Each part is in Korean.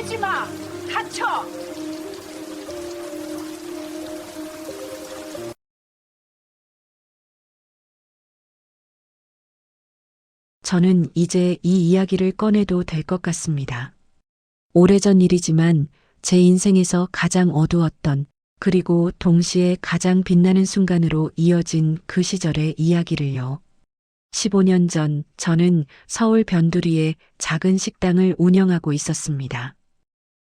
뛰지 마! 다쳐! 저는 이제 이 이야기를 꺼내도 될 것 같습니다. 오래전 일이지만 제 인생에서 가장 어두웠던 그리고 동시에 가장 빛나는 순간으로 이어진 그 시절의 이야기를요. 15년 전 저는 서울 변두리에 작은 식당을 운영하고 있었습니다.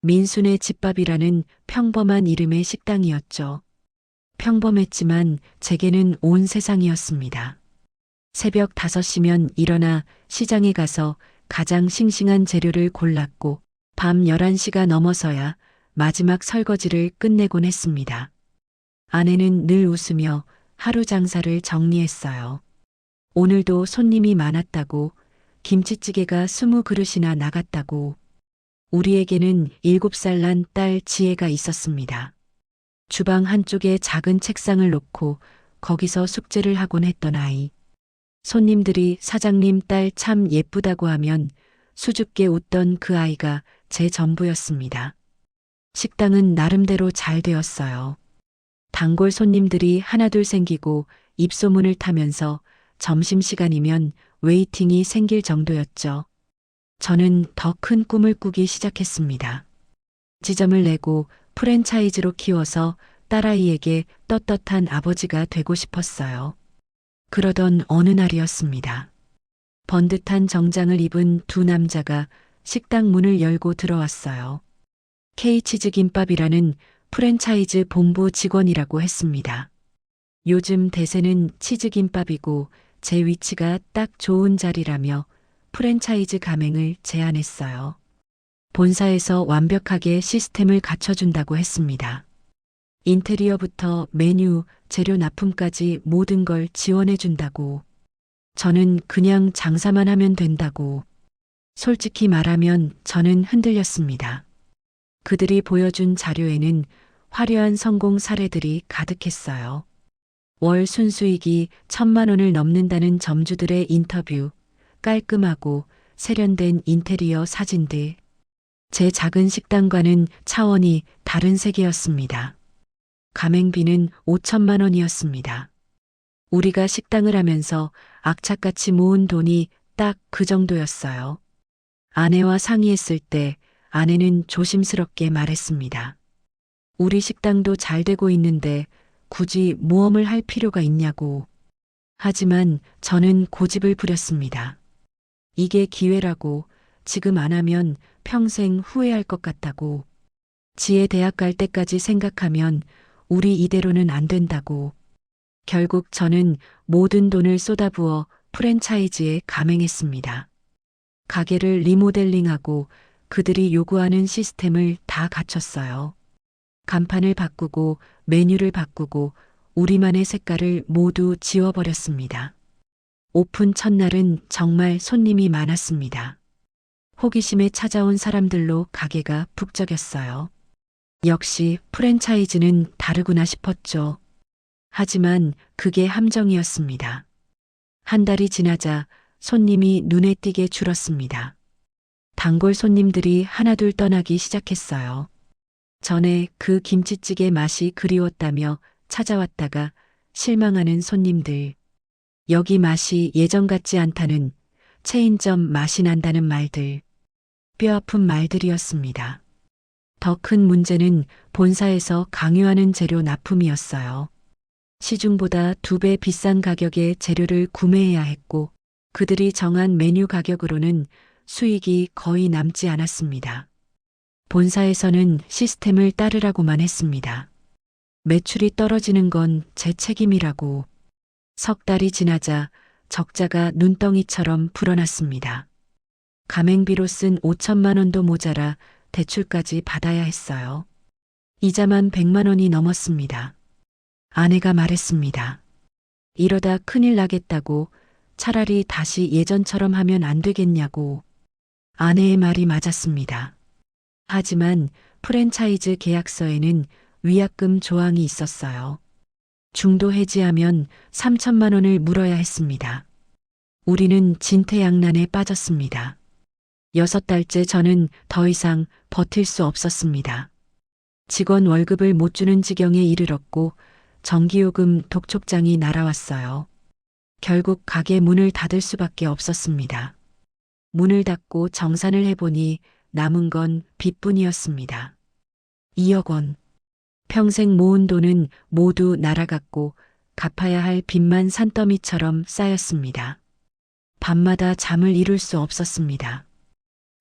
민순의 집밥이라는 평범한 이름의 식당이었죠. 평범했지만 제게는 온 세상이었습니다. 새벽 5시면 일어나 시장에 가서 가장 싱싱한 재료를 골랐고 밤 11시가 넘어서야 마지막 설거지를 끝내곤 했습니다. 아내는 늘 웃으며 하루 장사를 정리했어요. 오늘도 손님이 많았다고, 김치찌개가 20그릇이나 나갔다고, 우리에게는 7살 난 딸 지혜가 있었습니다. 주방 한쪽에 작은 책상을 놓고 거기서 숙제를 하곤 했던 아이. 손님들이 사장님 딸 참 예쁘다고 하면 수줍게 웃던 그 아이가 제 전부였습니다. 식당은 나름대로 잘 되었어요. 단골 손님들이 하나둘 생기고 입소문을 타면서 점심시간이면 웨이팅이 생길 정도였죠. 저는 더 큰 꿈을 꾸기 시작했습니다. 지점을 내고 프랜차이즈로 키워서 딸아이에게 떳떳한 아버지가 되고 싶었어요. 그러던 어느 날이었습니다. 번듯한 정장을 입은 두 남자가 식당 문을 열고 들어왔어요. K치즈김밥이라는 프랜차이즈 본부 직원이라고 했습니다. 요즘 대세는 치즈김밥이고 제 위치가 딱 좋은 자리라며 프랜차이즈 가맹을 제안했어요. 본사에서 완벽하게 시스템을 갖춰준다고 했습니다. 인테리어부터 메뉴, 재료 납품까지 모든 걸 지원해준다고. 저는 그냥 장사만 하면 된다고. 솔직히 말하면 저는 흔들렸습니다. 그들이 보여준 자료에는 화려한 성공 사례들이 가득했어요. 월 순수익이 1,000만 원을 넘는다는 점주들의 인터뷰, 깔끔하고 세련된 인테리어 사진들. 제 작은 식당과는 차원이 다른 세계였습니다. 가맹비는 5천만 원이었습니다. 우리가 식당을 하면서 악착같이 모은 돈이 딱 그 정도였어요. 아내와 상의했을 때 아내는 조심스럽게 말했습니다. 우리 식당도 잘 되고 있는데 굳이 모험을 할 필요가 있냐고. 하지만 저는 고집을 부렸습니다. 이게 기회라고, 지금 안 하면 평생 후회할 것 같다고. 지혜 대학 갈 때까지 생각하면 우리 이대로는 안 된다고. 결국 저는 모든 돈을 쏟아부어 프랜차이즈에 가맹했습니다. 가게를 리모델링하고 그들이 요구하는 시스템을 다 갖췄어요. 간판을 바꾸고 메뉴를 바꾸고 우리만의 색깔을 모두 지워버렸습니다. 오픈 첫날은 정말 손님이 많았습니다. 호기심에 찾아온 사람들로 가게가 북적였어요. 역시 프랜차이즈는 다르구나 싶었죠. 하지만 그게 함정이었습니다. 한 달이 지나자 손님이 눈에 띄게 줄었습니다. 단골 손님들이 하나둘 떠나기 시작했어요. 전에 그 김치찌개 맛이 그리웠다며 찾아왔다가 실망하는 손님들. 여기 맛이 예전 같지 않다는, 체인점 맛이 난다는 말들. 뼈아픈 말들이었습니다. 더 큰 문제는 본사에서 강요하는 재료 납품이었어요. 시중보다 2배 비싼 가격의 재료를 구매해야 했고 그들이 정한 메뉴 가격으로는 수익이 거의 남지 않았습니다. 본사에서는 시스템을 따르라고만 했습니다. 매출이 떨어지는 건 제 책임이라고. 석 달이 지나자 적자가 눈덩이처럼 불어났습니다. 가맹비로 쓴 5천만 원도 모자라 대출까지 받아야 했어요. 이자만 100만 원이 넘었습니다. 아내가 말했습니다. 이러다 큰일 나겠다고, 차라리 다시 예전처럼 하면 안 되겠냐고. 아내의 말이 맞았습니다. 하지만 프랜차이즈 계약서에는 위약금 조항이 있었어요. 중도 해지하면 3천만 원을 물어야 했습니다. 우리는 진퇴양난에 빠졌습니다. 6달째 저는 더 이상 버틸 수 없었습니다. 직원 월급을 못 주는 지경에 이르렀고 전기요금 독촉장이 날아왔어요. 결국 가게 문을 닫을 수밖에 없었습니다. 문을 닫고 정산을 해보니 남은 건 빚뿐이었습니다. 2억 원. 평생 모은 돈은 모두 날아갔고 갚아야 할 빚만 산더미처럼 쌓였습니다. 밤마다 잠을 이룰 수 없었습니다.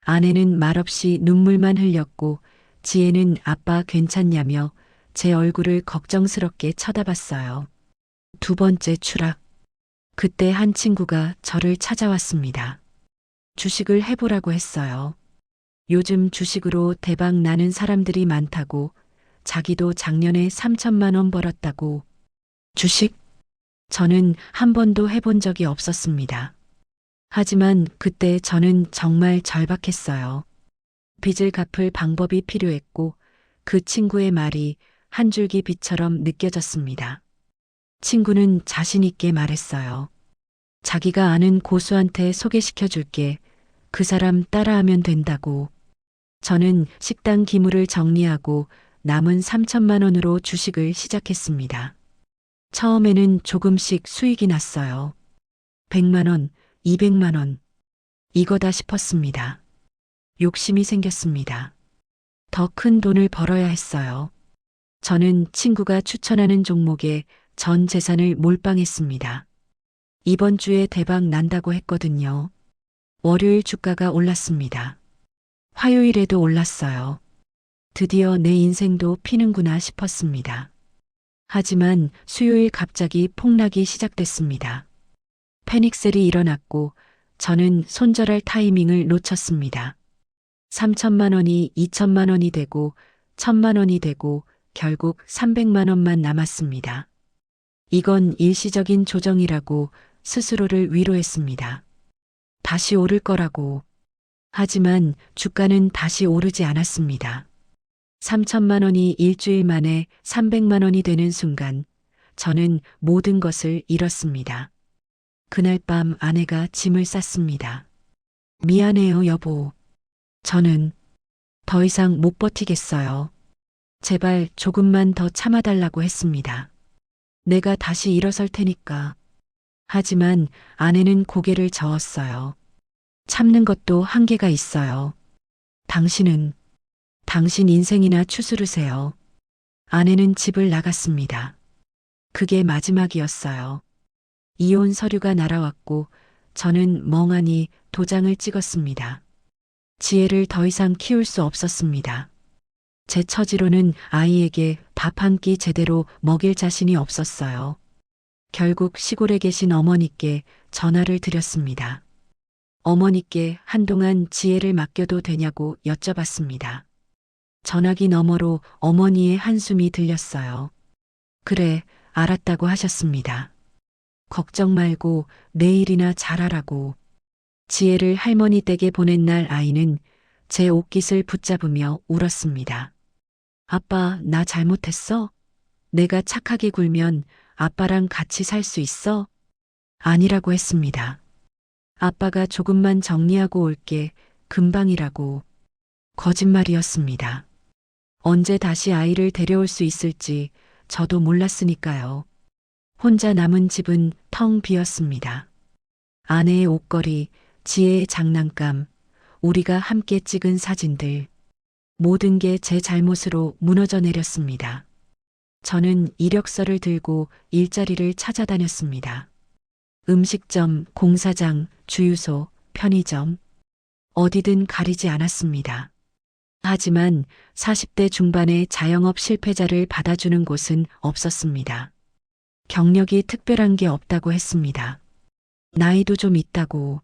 아내는 말없이 눈물만 흘렸고 지혜는 아빠 괜찮냐며 제 얼굴을 걱정스럽게 쳐다봤어요. 두 번째 추락. 그때 한 친구가 저를 찾아왔습니다. 주식을 해보라고 했어요. 요즘 주식으로 대박 나는 사람들이 많다고, 자기도 작년에 3천만 원 벌었다고. 주식? 저는 한 번도 해본 적이 없었습니다. 하지만 그때 저는 정말 절박했어요. 빚을 갚을 방법이 필요했고 그 친구의 말이 한 줄기 빛처럼 느껴졌습니다. 친구는 자신 있게 말했어요. 자기가 아는 고수한테 소개시켜 줄게. 그 사람 따라하면 된다고. 저는 식당 기물을 정리하고 남은 3천만 원으로 주식을 시작했습니다. 처음에는 조금씩 수익이 났어요. 100만 원, 200만 원. 이거다 싶었습니다. 욕심이 생겼습니다. 더 큰 돈을 벌어야 했어요. 저는 친구가 추천하는 종목에 전 재산을 몰빵했습니다. 이번 주에 대박 난다고 했거든요. 월요일 주가가 올랐습니다. 화요일에도 올랐어요. 드디어 내 인생도 피는구나 싶었습니다. 하지만 수요일 갑자기 폭락이 시작됐습니다. 패닉셀이 일어났고 저는 손절할 타이밍을 놓쳤습니다. 3천만 원이 2천만 원이 되고 1천만 원이 되고 결국 300만 원만 남았습니다. 이건 일시적인 조정이라고 스스로를 위로했습니다. 다시 오를 거라고. 하지만 주가는 다시 오르지 않았습니다. 3천만 원이 일주일 만에 300만 원이 되는 순간 저는 모든 것을 잃었습니다. 그날 밤 아내가 짐을 쌌습니다. 미안해요, 여보. 저는 더 이상 못 버티겠어요. 제발 조금만 더 참아달라고 했습니다. 내가 다시 일어설 테니까. 하지만 아내는 고개를 저었어요. 참는 것도 한계가 있어요. 당신은 당신 인생이나 추스르세요. 아내는 집을 나갔습니다. 그게 마지막이었어요. 이혼 서류가 날아왔고 저는 멍하니 도장을 찍었습니다. 지혜를 더 이상 키울 수 없었습니다. 제 처지로는 아이에게 밥 한 끼 제대로 먹일 자신이 없었어요. 결국 시골에 계신 어머니께 전화를 드렸습니다. 어머니께 한동안 지혜를 맡겨도 되냐고 여쭤봤습니다. 전화기 너머로 어머니의 한숨이 들렸어요. 그래, 알았다고 하셨습니다. 걱정 말고 내일이나 잘하라고. 지혜를 할머니 댁에 보낸 날 아이는 제 옷깃을 붙잡으며 울었습니다. 아빠, 나 잘못했어? 내가 착하게 굴면 아빠랑 같이 살 수 있어? 아니라고 했습니다. 아빠가 조금만 정리하고 올게. 금방이라고. 거짓말이었습니다. 언제 다시 아이를 데려올 수 있을지 저도 몰랐으니까요. 혼자 남은 집은 텅 비었습니다. 아내의 옷걸이, 지혜의 장난감, 우리가 함께 찍은 사진들. 모든 게 제 잘못으로 무너져 내렸습니다. 저는 이력서를 들고 일자리를 찾아다녔습니다. 음식점, 공사장, 주유소, 편의점. 어디든 가리지 않았습니다. 하지만 40대 중반의 자영업 실패자를 받아주는 곳은 없었습니다. 경력이 특별한 게 없다고 했습니다. 나이도 좀 있다고.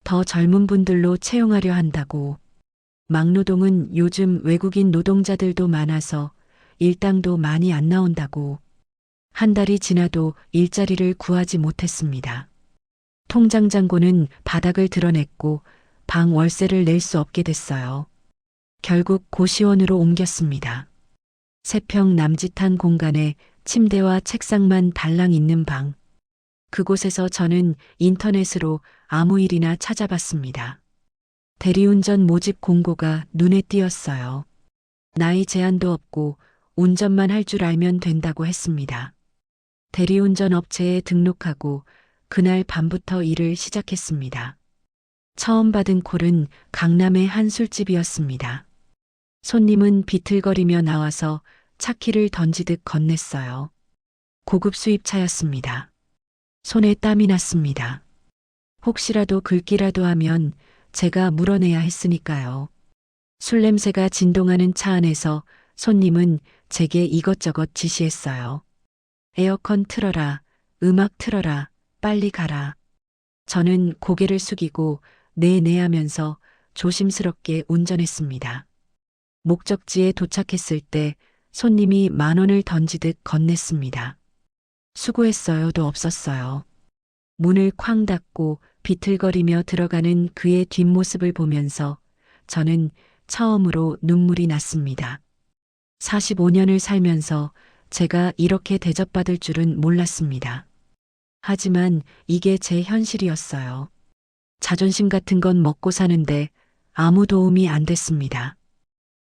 더 젊은 분들로 채용하려 한다고. 막노동은 요즘 외국인 노동자들도 많아서 일당도 많이 안 나온다고. 한 달이 지나도 일자리를 구하지 못했습니다. 통장 잔고는 바닥을 드러냈고 방 월세를 낼 수 없게 됐어요. 결국 고시원으로 옮겼습니다. 3평 남짓한 공간에 침대와 책상만 달랑 있는 방. 그곳에서 저는 인터넷으로 아무 일이나 찾아봤습니다. 대리운전 모집 공고가 눈에 띄었어요. 나이 제한도 없고 운전만 할 줄 알면 된다고 했습니다. 대리운전 업체에 등록하고 그날 밤부터 일을 시작했습니다. 처음 받은 콜은 강남의 한 술집이었습니다. 손님은 비틀거리며 나와서 차키를 던지듯 건넸어요. 고급 수입차였습니다. 손에 땀이 났습니다. 혹시라도 긁기라도 하면 제가 물어내야 했으니까요. 술 냄새가 진동하는 차 안에서 손님은 제게 이것저것 지시했어요. 에어컨 틀어라, 음악 틀어라, 빨리 가라. 저는 고개를 숙이고 네네 하면서 조심스럽게 운전했습니다. 목적지에 도착했을 때 손님이 10,000원을 던지듯 건넸습니다. 수고했어요도 없었어요. 문을 쾅 닫고 비틀거리며 들어가는 그의 뒷모습을 보면서 저는 처음으로 눈물이 났습니다. 45년을 살면서 제가 이렇게 대접받을 줄은 몰랐습니다. 하지만 이게 제 현실이었어요. 자존심 같은 건 먹고 사는데 아무 도움이 안 됐습니다.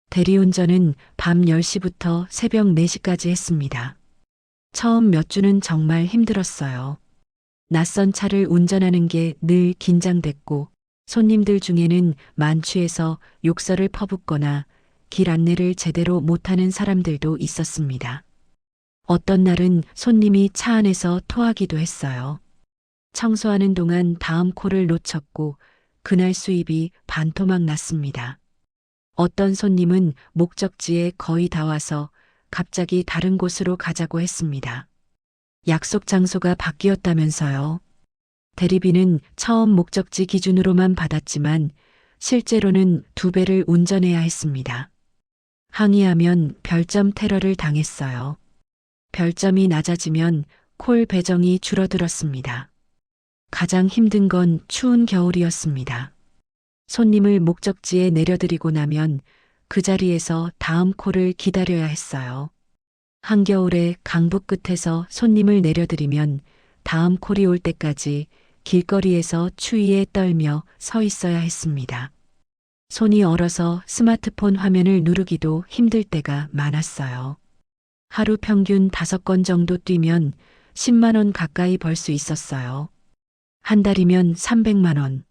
대리운전은 밤 10시부터 새벽 4시까지 했습니다. 처음 몇 주는 정말 힘들었어요. 낯선 차를 운전하는 게 늘 긴장됐고 손님들 중에는 만취해서 욕설을 퍼붓거나 길 안내를 제대로 못하는 사람들도 있었습니다. 어떤 날은 손님이 차 안에서 토하기도 했어요. 청소하는 동안 다음 콜을 놓쳤고 그날 수입이 반토막 났습니다. 어떤 손님은 목적지에 거의 다 와서 갑자기 다른 곳으로 가자고 했습니다. 약속 장소가 바뀌었다면서요. 대리비는 처음 목적지 기준으로만 받았지만 실제로는 2배를 운전해야 했습니다. 항의하면 별점 테러를 당했어요. 별점이 낮아지면 콜 배정이 줄어들었습니다. 가장 힘든 건 추운 겨울이었습니다. 손님을 목적지에 내려드리고 나면 그 자리에서 다음 콜을 기다려야 했어요. 한겨울에 강북 끝에서 손님을 내려드리면 다음 콜이 올 때까지 길거리에서 추위에 떨며 서 있어야 했습니다. 손이 얼어서 스마트폰 화면을 누르기도 힘들 때가 많았어요. 하루 평균 5건 정도 뛰면 10만 원 가까이 벌 수 있었어요. 한 달이면 300만 원.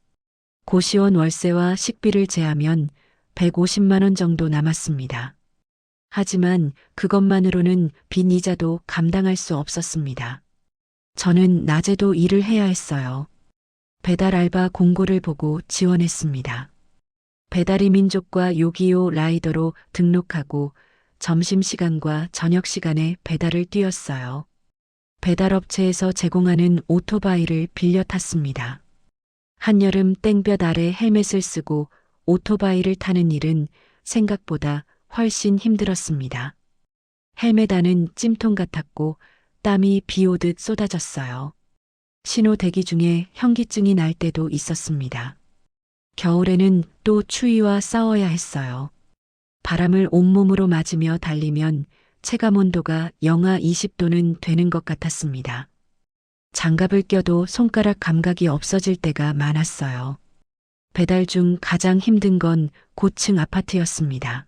고시원 월세와 식비를 제하면 150만 원 정도 남았습니다. 하지만 그것만으로는 빚 이자도 감당할 수 없었습니다. 저는 낮에도 일을 해야 했어요. 배달 알바 공고를 보고 지원했습니다. 배달의 민족과 요기요 라이더로 등록하고 점심시간과 저녁시간에 배달을 뛰었어요. 배달업체에서 제공하는 오토바이를 빌려 탔습니다. 한여름 땡볕 아래 헬멧을 쓰고 오토바이를 타는 일은 생각보다 훨씬 힘들었습니다. 헬멧 안은 찜통 같았고 땀이 비 오듯 쏟아졌어요. 신호 대기 중에 현기증이 날 때도 있었습니다. 겨울에는 또 추위와 싸워야 했어요. 바람을 온몸으로 맞으며 달리면 체감 온도가 영하 20도는 되는 것 같았습니다. 장갑을 껴도 손가락 감각이 없어질 때가 많았어요. 배달 중 가장 힘든 건 고층 아파트였습니다.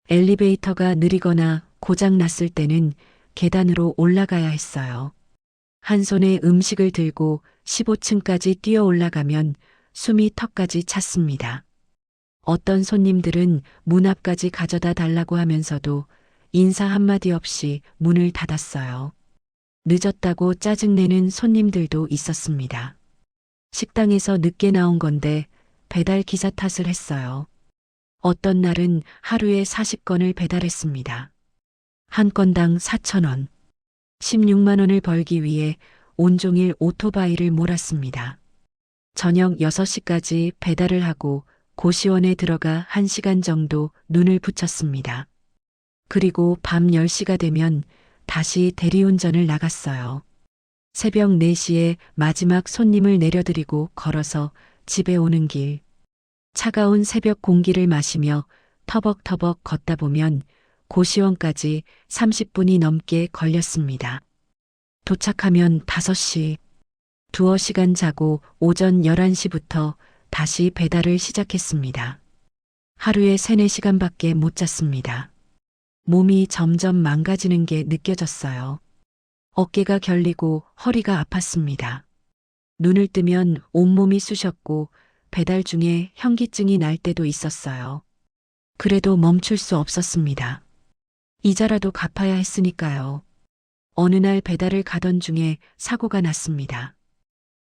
엘리베이터가 느리거나 고장 났을 때는 계단으로 올라가야 했어요. 한 손에 음식을 들고 15층까지 뛰어 올라가면 숨이 턱까지 찼습니다. 어떤 손님들은 문 앞까지 가져다 달라고 하면서도 인사 한마디 없이 문을 닫았어요. 늦었다고 짜증내는 손님들도 있었습니다. 식당에서 늦게 나온 건데 배달 기사 탓을 했어요. 어떤 날은 하루에 40건을 배달했습니다. 한 건당 4,000원. 16만 원을 벌기 위해 온종일 오토바이를 몰았습니다. 저녁 6시까지 배달을 하고 고시원에 들어가 1시간 정도 눈을 붙였습니다. 그리고 밤 10시가 되면 다시 대리운전을 나갔어요. 새벽 4시에 마지막 손님을 내려드리고 걸어서 집에 오는 길. 차가운 새벽 공기를 마시며 터벅터벅 걷다 보면 고시원까지 30분이 넘게 걸렸습니다. 도착하면 5시. 두어 시간 자고 오전 11시부터 다시 배달을 시작했습니다. 하루에 3, 4시간밖에 못 잤습니다. 몸이 점점 망가지는 게 느껴졌어요. 어깨가 결리고 허리가 아팠습니다. 눈을 뜨면 온몸이 쑤셨고 배달 중에 현기증이 날 때도 있었어요. 그래도 멈출 수 없었습니다. 이자라도 갚아야 했으니까요. 어느 날 배달을 가던 중에 사고가 났습니다.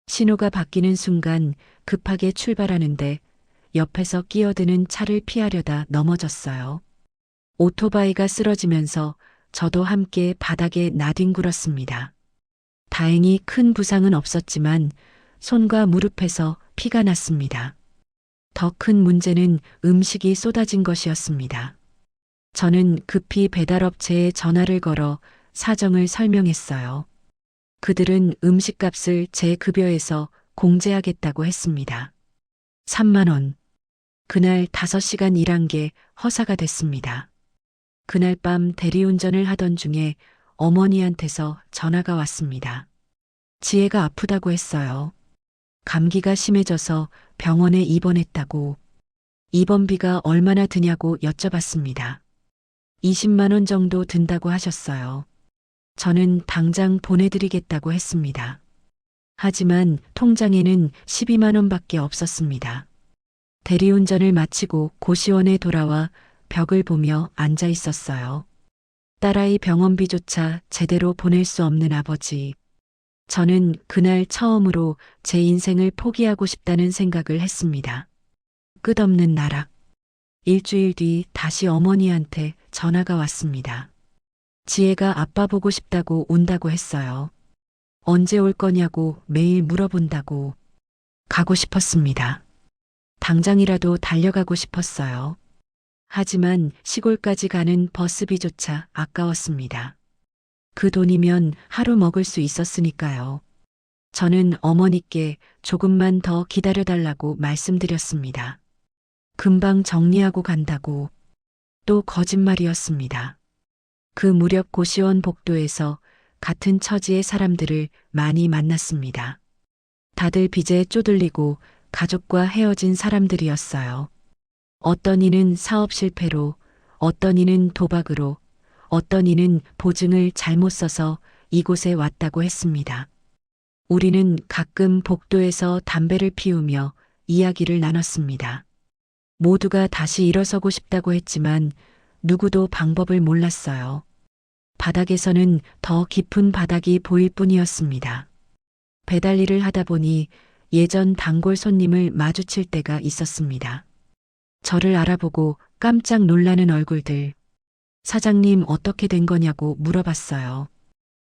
신호가 바뀌는 순간 급하게 출발하는데 옆에서 끼어드는 차를 피하려다 넘어졌어요. 오토바이가 쓰러지면서 저도 함께 바닥에 나뒹굴었습니다. 다행히 큰 부상은 없었지만 손과 무릎에서 피가 났습니다. 더 큰 문제는 음식이 쏟아진 것이었습니다. 저는 급히 배달업체에 전화를 걸어 사정을 설명했어요. 그들은 음식값을 제 급여에서 공제하겠다고 했습니다. 3만 원. 그날 5시간 일한 게 허사가 됐습니다. 그날 밤 대리운전을 하던 중에 어머니한테서 전화가 왔습니다. 지혜가 아프다고 했어요. 감기가 심해져서 병원에 입원했다고. 입원비가 얼마나 드냐고 여쭤봤습니다. 20만 원 정도 든다고 하셨어요. 저는 당장 보내드리겠다고 했습니다. 하지만 통장에는 12만 원밖에 없었습니다. 대리운전을 마치고 고시원에 돌아와 벽을 보며 앉아 있었어요. 딸아이 병원비조차 제대로 보낼 수 없는 아버지. 저는 그날 처음으로 제 인생을 포기하고 싶다는 생각을 했습니다. 끝없는 나락. 일주일 뒤 다시 어머니한테 전화가 왔습니다. 지혜가 아빠 보고 싶다고 온다고 했어요. 언제 올 거냐고 매일 물어본다고. 가고 싶었습니다. 당장이라도 달려가고 싶었어요. 하지만 시골까지 가는 버스비조차 아까웠습니다. 그 돈이면 하루 먹을 수 있었으니까요. 저는 어머니께 조금만 더 기다려달라고 말씀드렸습니다. 금방 정리하고 간다고. 또 거짓말이었습니다. 그 무렵 고시원 복도에서 같은 처지의 사람들을 많이 만났습니다. 다들 빚에 쪼들리고 가족과 헤어진 사람들이었어요. 어떤 이는 사업 실패로, 어떤 이는 도박으로, 어떤 이는 보증을 잘못 써서 이곳에 왔다고 했습니다. 우리는 가끔 복도에서 담배를 피우며 이야기를 나눴습니다. 모두가 다시 일어서고 싶다고 했지만 누구도 방법을 몰랐어요. 바닥에서는 더 깊은 바닥이 보일 뿐이었습니다. 배달 일을 하다 보니 예전 단골 손님을 마주칠 때가 있었습니다. 저를 알아보고 깜짝 놀라는 얼굴들. 사장님 어떻게 된 거냐고 물어봤어요.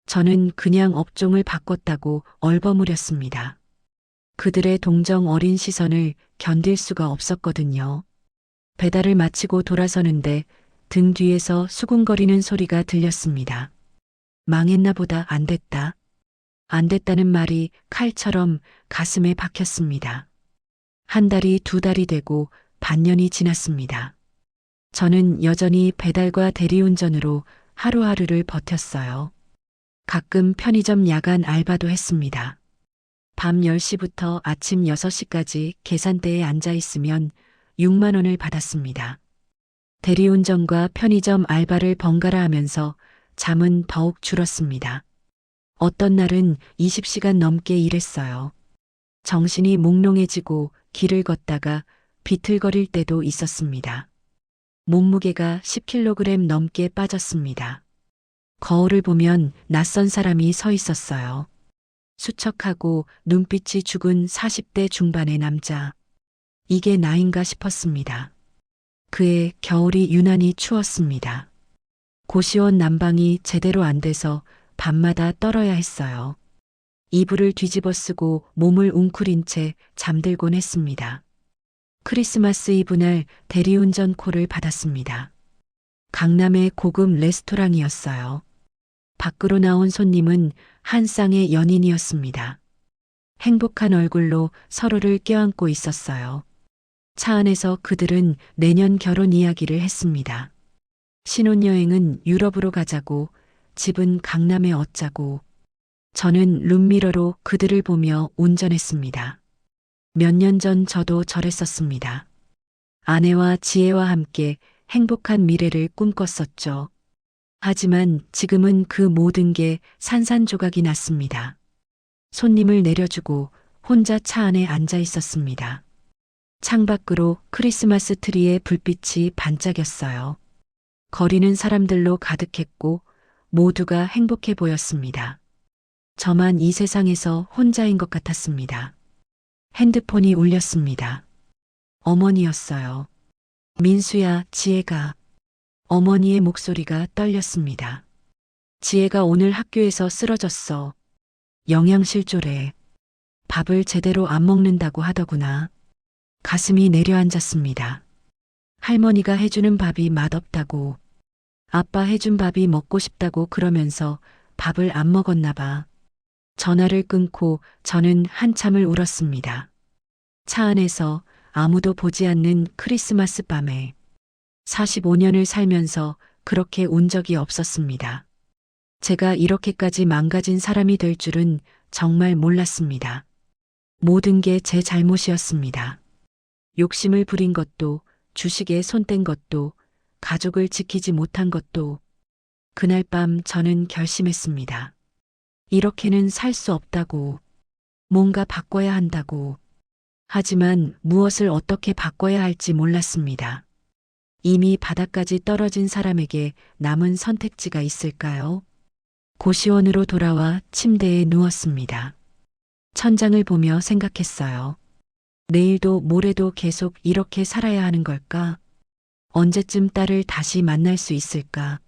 저는 그냥 업종을 바꿨다고 얼버무렸습니다. 그들의 동정 어린 시선을 견딜 수가 없었거든요. 배달을 마치고 돌아서는데 등 뒤에서 수군거리는 소리가 들렸습니다. 망했나 보다 안 됐다. 안 됐다는 말이 칼처럼 가슴에 박혔습니다. 한 달이 2달이 되고 반년이 지났습니다. 저는 여전히 배달과 대리운전으로 하루하루를 버텼어요. 가끔 편의점 야간 알바도 했습니다. 밤 10시부터 아침 6시까지 계산대에 앉아 있으면 6만 원을 받았습니다. 대리운전과 편의점 알바를 번갈아 하면서 잠은 더욱 줄었습니다. 어떤 날은 20시간 넘게 일했어요. 정신이 몽롱해지고 길을 걷다가 비틀거릴 때도 있었습니다. 몸무게가 10kg 넘게 빠졌습니다. 거울을 보면 낯선 사람이 서 있었어요. 수척하고 눈빛이 죽은 40대 중반의 남자. 이게 나인가 싶었습니다. 그의 겨울이 유난히 추웠습니다. 고시원 난방이 제대로 안 돼서 밤마다 떨어야 했어요. 이불을 뒤집어 쓰고 몸을 웅크린 채 잠들곤 했습니다. 크리스마스 이브 날 대리운전 콜을 받았습니다. 강남의 고급 레스토랑이었어요. 밖으로 나온 손님은 한 쌍의 연인이었습니다. 행복한 얼굴로 서로를 껴안고 있었어요. 차 안에서 그들은 내년 결혼 이야기를 했습니다. 신혼여행은 유럽으로 가자고, 집은 강남에 얻자고. 저는 룸미러로 그들을 보며 운전했습니다. 몇 년 전 저도 저랬었습니다. 아내와 지혜와 함께 행복한 미래를 꿈꿨었죠. 하지만 지금은 그 모든 게 산산조각이 났습니다. 손님을 내려주고 혼자 차 안에 앉아 있었습니다. 창밖으로 크리스마스 트리의 불빛이 반짝였어요. 거리는 사람들로 가득했고 모두가 행복해 보였습니다. 저만 이 세상에서 혼자인 것 같았습니다. 핸드폰이 울렸습니다. 어머니였어요. 민수야, 지혜가. 어머니의 목소리가 떨렸습니다. 지혜가 오늘 학교에서 쓰러졌어. 영양실조래. 밥을 제대로 안 먹는다고 하더구나. 가슴이 내려앉았습니다. 할머니가 해주는 밥이 맛없다고. 아빠 해준 밥이 먹고 싶다고 그러면서 밥을 안 먹었나 봐. 전화를 끊고 저는 한참을 울었습니다. 차 안에서 아무도 보지 않는 크리스마스 밤에 45년을 살면서 그렇게 운 적이 없었습니다. 제가 이렇게까지 망가진 사람이 될 줄은 정말 몰랐습니다. 모든 게 제 잘못이었습니다. 욕심을 부린 것도, 주식에 손댄 것도, 가족을 지키지 못한 것도. 그날 밤 저는 결심했습니다. 이렇게는 살 수 없다고. 뭔가 바꿔야 한다고. 하지만 무엇을 어떻게 바꿔야 할지 몰랐습니다. 이미 바닥까지 떨어진 사람에게 남은 선택지가 있을까요? 고시원으로 돌아와 침대에 누웠습니다. 천장을 보며 생각했어요. 내일도 모레도 계속 이렇게 살아야 하는 걸까? 언제쯤 딸을 다시 만날 수 있을까?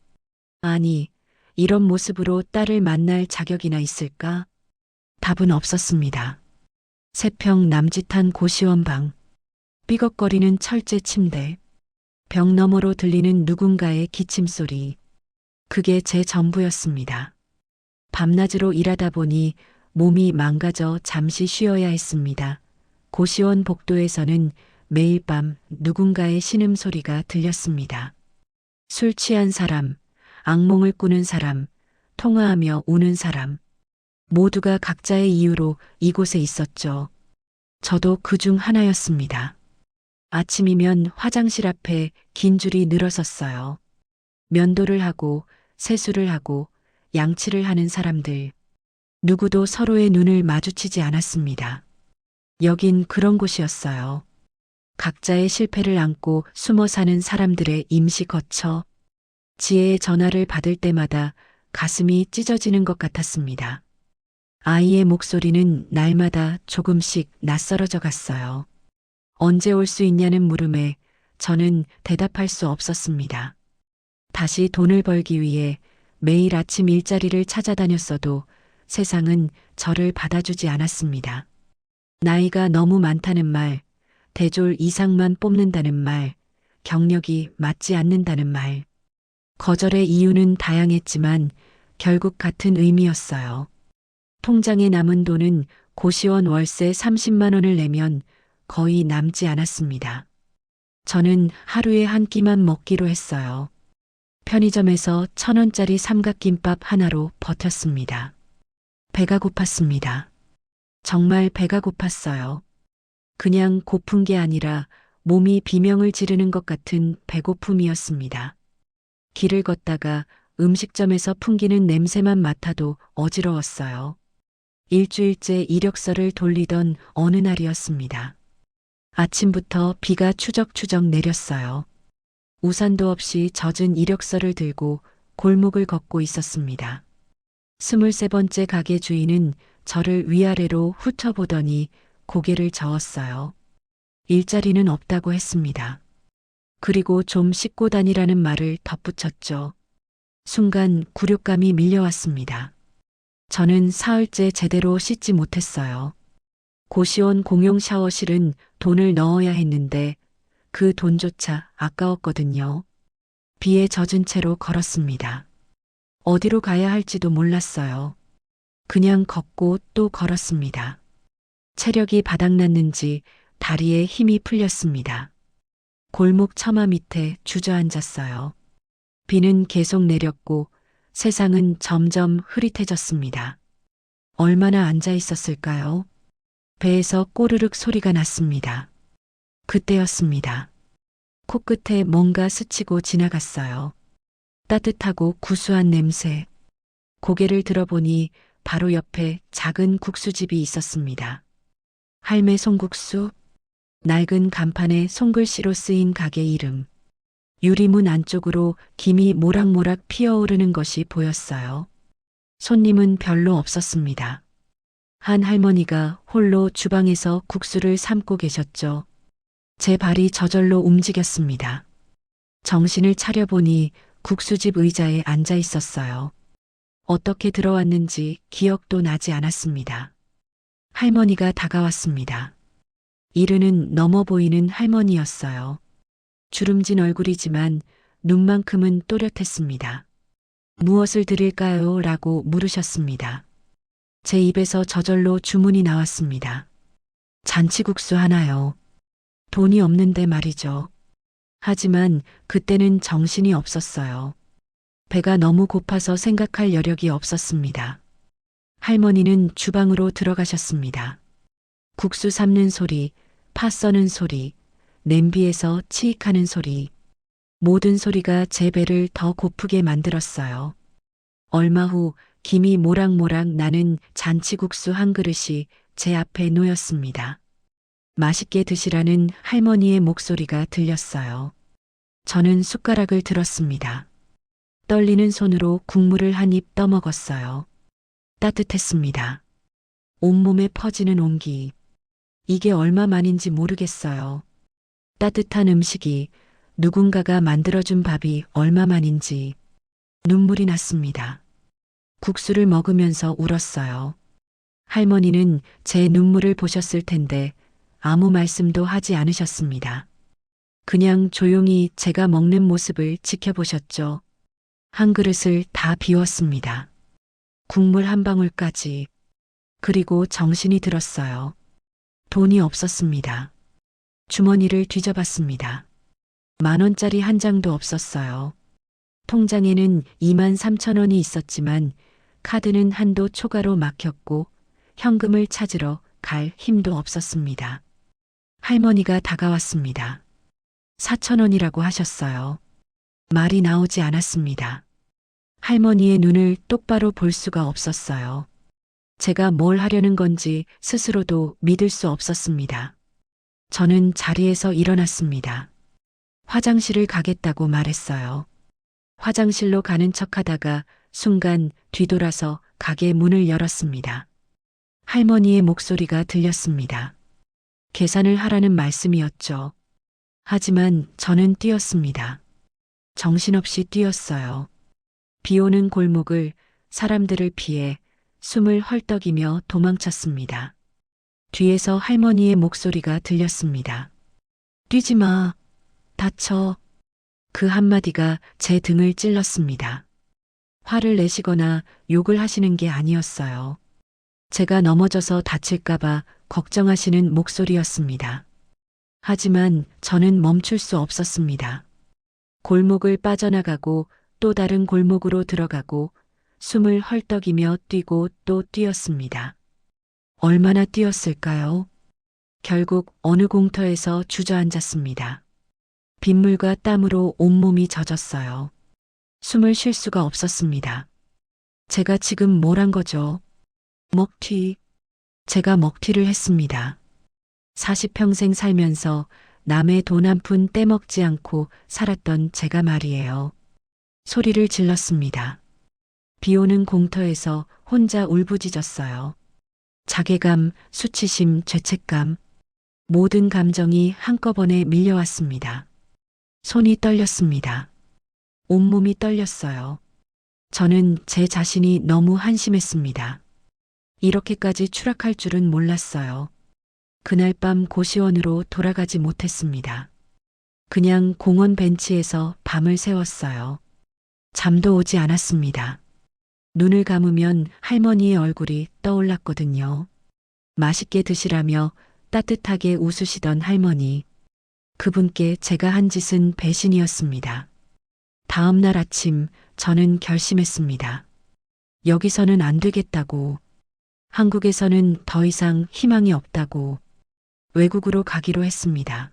아니, 이런 모습으로 딸을 만날 자격이나 있을까? 답은 없었습니다. 세평 남짓한 고시원 방, 삐걱거리는 철제 침대, 벽 너머로 들리는 누군가의 기침소리. 그게 제 전부였습니다. 밤낮으로 일하다 보니 몸이 망가져 잠시 쉬어야 했습니다. 고시원 복도에서는 매일 밤 누군가의 신음소리가 들렸습니다. 술 취한 사람, 악몽을 꾸는 사람, 통화하며 우는 사람. 모두가 각자의 이유로 이곳에 있었죠. 저도 그 중 하나였습니다. 아침이면 화장실 앞에 긴 줄이 늘어섰어요. 면도를 하고 세수를 하고 양치를 하는 사람들. 누구도 서로의 눈을 마주치지 않았습니다. 여긴 그런 곳이었어요. 각자의 실패를 안고 숨어 사는 사람들의 임시 거처. 지혜의 전화를 받을 때마다 가슴이 찢어지는 것 같았습니다. 아이의 목소리는 날마다 조금씩 낯설어져 갔어요. 언제 올 수 있냐는 물음에 저는 대답할 수 없었습니다. 다시 돈을 벌기 위해 매일 아침 일자리를 찾아다녔어도 세상은 저를 받아주지 않았습니다. 나이가 너무 많다는 말, 대졸 이상만 뽑는다는 말, 경력이 맞지 않는다는 말. 거절의 이유는 다양했지만 결국 같은 의미였어요. 통장에 남은 돈은 고시원 월세 30만 원을 내면 거의 남지 않았습니다. 저는 하루에 한 끼만 먹기로 했어요. 편의점에서 1,000원짜리 삼각김밥 하나로 버텼습니다. 배가 고팠습니다. 정말 배가 고팠어요. 그냥 고픈 게 아니라 몸이 비명을 지르는 것 같은 배고픔이었습니다. 길을 걷다가 음식점에서 풍기는 냄새만 맡아도 어지러웠어요. 일주일째 이력서를 돌리던 어느 날이었습니다. 아침부터 비가 추적추적 내렸어요. 우산도 없이 젖은 이력서를 들고 골목을 걷고 있었습니다. 23번째 가게 주인은 저를 위아래로 훑어보더니 고개를 저었어요. 일자리는 없다고 했습니다. 그리고 좀 씻고 다니라는 말을 덧붙였죠. 순간 굴욕감이 밀려왔습니다. 저는 사흘째 제대로 씻지 못했어요. 고시원 공용 샤워실은 돈을 넣어야 했는데 그 돈조차 아까웠거든요. 비에 젖은 채로 걸었습니다. 어디로 가야 할지도 몰랐어요. 그냥 걷고 또 걸었습니다. 체력이 바닥났는지 다리에 힘이 풀렸습니다. 골목 처마 밑에 주저앉았어요. 비는 계속 내렸고 세상은 점점 흐릿해졌습니다. 얼마나 앉아 있었을까요? 배에서 꼬르륵 소리가 났습니다. 그때였습니다. 코끝에 뭔가 스치고 지나갔어요. 따뜻하고 구수한 냄새. 고개를 들어보니 바로 옆에 작은 국수집이 있었습니다. 할매 송국수? 낡은 간판에 손글씨로 쓰인 가게 이름. 유리문 안쪽으로 김이 모락모락 피어오르는 것이 보였어요. 손님은 별로 없었습니다. 한 할머니가 홀로 주방에서 국수를 삶고 계셨죠. 제 발이 저절로 움직였습니다. 정신을 차려보니 국수집 의자에 앉아 있었어요. 어떻게 들어왔는지 기억도 나지 않았습니다. 할머니가 다가왔습니다. 이르는 넘어 보이는 할머니였어요. 주름진 얼굴이지만 눈만큼은 또렷했습니다. 무엇을 드릴까요? 라고 물으셨습니다. 제 입에서 저절로 주문이 나왔습니다. 잔치국수 하나요. 돈이 없는데 말이죠. 하지만 그때는 정신이 없었어요. 배가 너무 고파서 생각할 여력이 없었습니다. 할머니는 주방으로 들어가셨습니다. 국수 삶는 소리, 파 써는 소리, 냄비에서 치익하는 소리, 모든 소리가 제 배를 더 고프게 만들었어요. 얼마 후 김이 모락모락 나는 잔치국수 한 그릇이 제 앞에 놓였습니다. 맛있게 드시라는 할머니의 목소리가 들렸어요. 저는 숟가락을 들었습니다. 떨리는 손으로 국물을 한 입 떠먹었어요. 따뜻했습니다. 온몸에 퍼지는 온기. 이게 얼마만인지 모르겠어요. 따뜻한 음식이, 누군가가 만들어준 밥이 얼마만인지 눈물이 났습니다. 국수를 먹으면서 울었어요. 할머니는 제 눈물을 보셨을 텐데 아무 말씀도 하지 않으셨습니다. 그냥 조용히 제가 먹는 모습을 지켜보셨죠. 한 그릇을 다 비웠습니다. 국물 한 방울까지. 그리고 정신이 들었어요. 돈이 없었습니다. 주머니를 뒤져봤습니다. 10,000원짜리 한 장도 없었어요. 통장에는 23,000원이 있었지만 카드는 한도 초과로 막혔고 현금을 찾으러 갈 힘도 없었습니다. 할머니가 다가왔습니다. 4,000원이라고 하셨어요. 말이 나오지 않았습니다. 할머니의 눈을 똑바로 볼 수가 없었어요. 제가 뭘 하려는 건지 스스로도 믿을 수 없었습니다. 저는 자리에서 일어났습니다. 화장실을 가겠다고 말했어요. 화장실로 가는 척 하다가 순간 뒤돌아서 가게 문을 열었습니다. 할머니의 목소리가 들렸습니다. 계산을 하라는 말씀이었죠. 하지만 저는 뛰었습니다. 정신없이 뛰었어요. 비 오는 골목을, 사람들을 피해 숨을 헐떡이며 도망쳤습니다. 뒤에서 할머니의 목소리가 들렸습니다. 뛰지 마. 다쳐. 그 한마디가 제 등을 찔렀습니다. 화를 내시거나 욕을 하시는 게 아니었어요. 제가 넘어져서 다칠까봐 걱정하시는 목소리였습니다. 하지만 저는 멈출 수 없었습니다. 골목을 빠져나가고 또 다른 골목으로 들어가고 숨을 헐떡이며 뛰고 또 뛰었습니다. 얼마나 뛰었을까요? 결국 어느 공터에서 주저앉았습니다. 빗물과 땀으로 온몸이 젖었어요. 숨을 쉴 수가 없었습니다. 제가 지금 뭘 한 거죠? 먹튀. 제가 먹튀를 했습니다. 40평생 살면서 남의 돈 한 푼 떼먹지 않고 살았던 제가 말이에요. 소리를 질렀습니다. 비 오는 공터에서 혼자 울부짖었어요. 자괴감, 수치심, 죄책감, 모든 감정이 한꺼번에 밀려왔습니다. 손이 떨렸습니다. 온몸이 떨렸어요. 저는 제 자신이 너무 한심했습니다. 이렇게까지 추락할 줄은 몰랐어요. 그날 밤 고시원으로 돌아가지 못했습니다. 그냥 공원 벤치에서 밤을 새웠어요. 잠도 오지 않았습니다. 눈을 감으면 할머니의 얼굴이 떠올랐거든요. 맛있게 드시라며 따뜻하게 웃으시던 할머니. 그분께 제가 한 짓은 배신이었습니다. 다음 날 아침 저는 결심했습니다. 여기서는 안 되겠다고. 한국에서는 더 이상 희망이 없다고 외국으로 가기로 했습니다.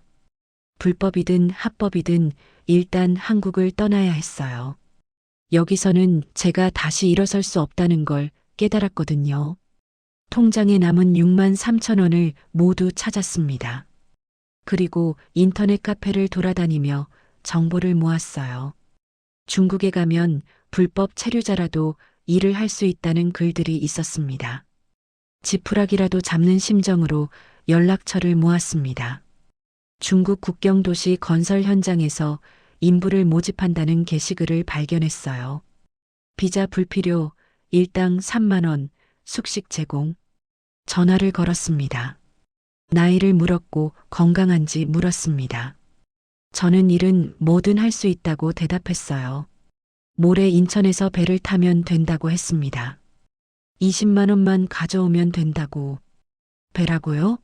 불법이든 합법이든 일단 한국을 떠나야 했어요. 여기서는 제가 다시 일어설 수 없다는 걸 깨달았거든요. 통장에 남은 6만 3천 원을 모두 찾았습니다. 그리고 인터넷 카페를 돌아다니며 정보를 모았어요. 중국에 가면 불법 체류자라도 일을 할 수 있다는 글들이 있었습니다. 지푸라기라도 잡는 심정으로 연락처를 모았습니다. 중국 국경 도시 건설 현장에서 인부를 모집한다는 게시글을 발견했어요. 비자 불필요, 일당 3만 원, 숙식 제공. 전화를 걸었습니다. 나이를 물었고 건강한지 물었습니다. 저는 일은 뭐든 할 수 있다고 대답했어요. 모레 인천에서 배를 타면 된다고 했습니다. 20만 원만 가져오면 된다고. 배라고요?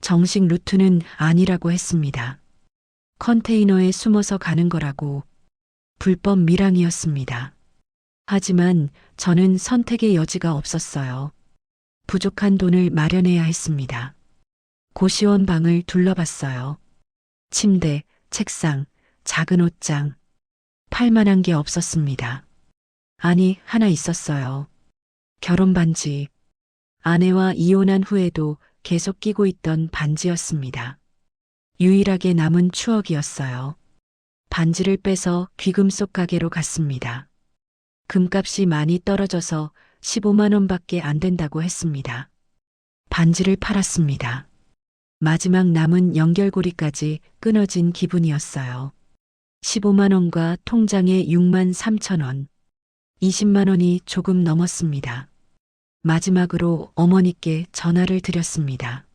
정식 루트는 아니라고 했습니다. 컨테이너에 숨어서 가는 거라고. 불법 밀항이었습니다. 하지만 저는 선택의 여지가 없었어요. 부족한 돈을 마련해야 했습니다. 고시원 방을 둘러봤어요. 침대, 책상, 작은 옷장. 팔만한 게 없었습니다. 아니, 하나 있었어요. 결혼 반지. 아내와 이혼한 후에도 계속 끼고 있던 반지였습니다. 유일하게 남은 추억이었어요. 반지를 빼서 귀금속 가게로 갔습니다. 금값이 많이 떨어져서 15만 원밖에 안 된다고 했습니다. 반지를 팔았습니다. 마지막 남은 연결고리까지 끊어진 기분이었어요. 15만 원과 통장에 6만 3천 원. 20만 원이 조금 넘었습니다. 마지막으로 어머니께 전화를 드렸습니다.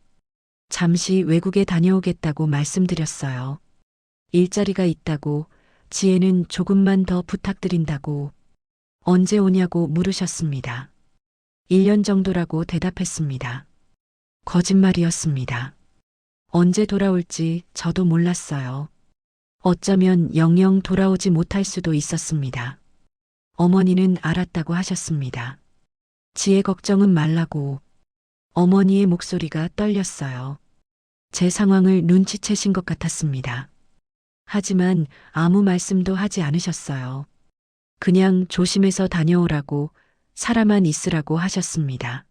잠시 외국에 다녀오겠다고 말씀드렸어요. 일자리가 있다고, 지혜는 조금만 더 부탁드린다고. 언제 오냐고 물으셨습니다. 1년 정도라고 대답했습니다. 거짓말이었습니다. 언제 돌아올지 저도 몰랐어요. 어쩌면 영영 돌아오지 못할 수도 있었습니다. 어머니는 알았다고 하셨습니다. 지혜 걱정은 말라고. 어머니의 목소리가 떨렸어요. 제 상황을 눈치채신 것 같았습니다. 하지만 아무 말씀도 하지 않으셨어요. 그냥 조심해서 다녀오라고, 살아만 있으라고 하셨습니다.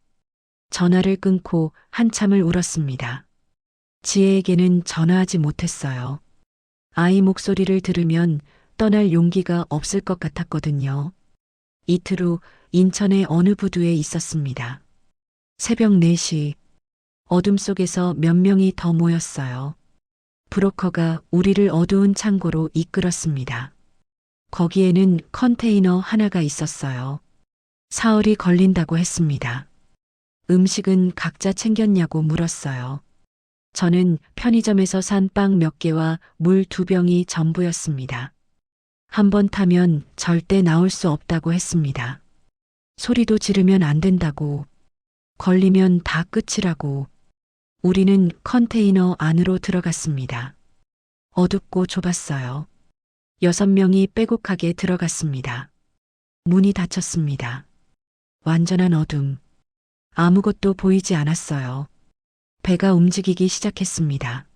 전화를 끊고 한참을 울었습니다. 지혜에게는 전화하지 못했어요. 아이 목소리를 들으면 떠날 용기가 없을 것 같았거든요. 이틀 후 인천의 어느 부두에 있었습니다. 새벽 4시, 어둠 속에서 몇 명이 더 모였어요. 브로커가 우리를 어두운 창고로 이끌었습니다. 거기에는 컨테이너 하나가 있었어요. 사흘이 걸린다고 했습니다. 음식은 각자 챙겼냐고 물었어요. 저는 편의점에서 산 빵 몇 개와 물 2병이 전부였습니다. 한 번 타면 절대 나올 수 없다고 했습니다. 소리도 지르면 안 된다고. 걸리면 다 끝이라고. 우리는 컨테이너 안으로 들어갔습니다. 어둡고 좁았어요. 6명이 빼곡하게 들어갔습니다. 문이 닫혔습니다. 완전한 어둠. 아무것도 보이지 않았어요. 배가 움직이기 시작했습니다.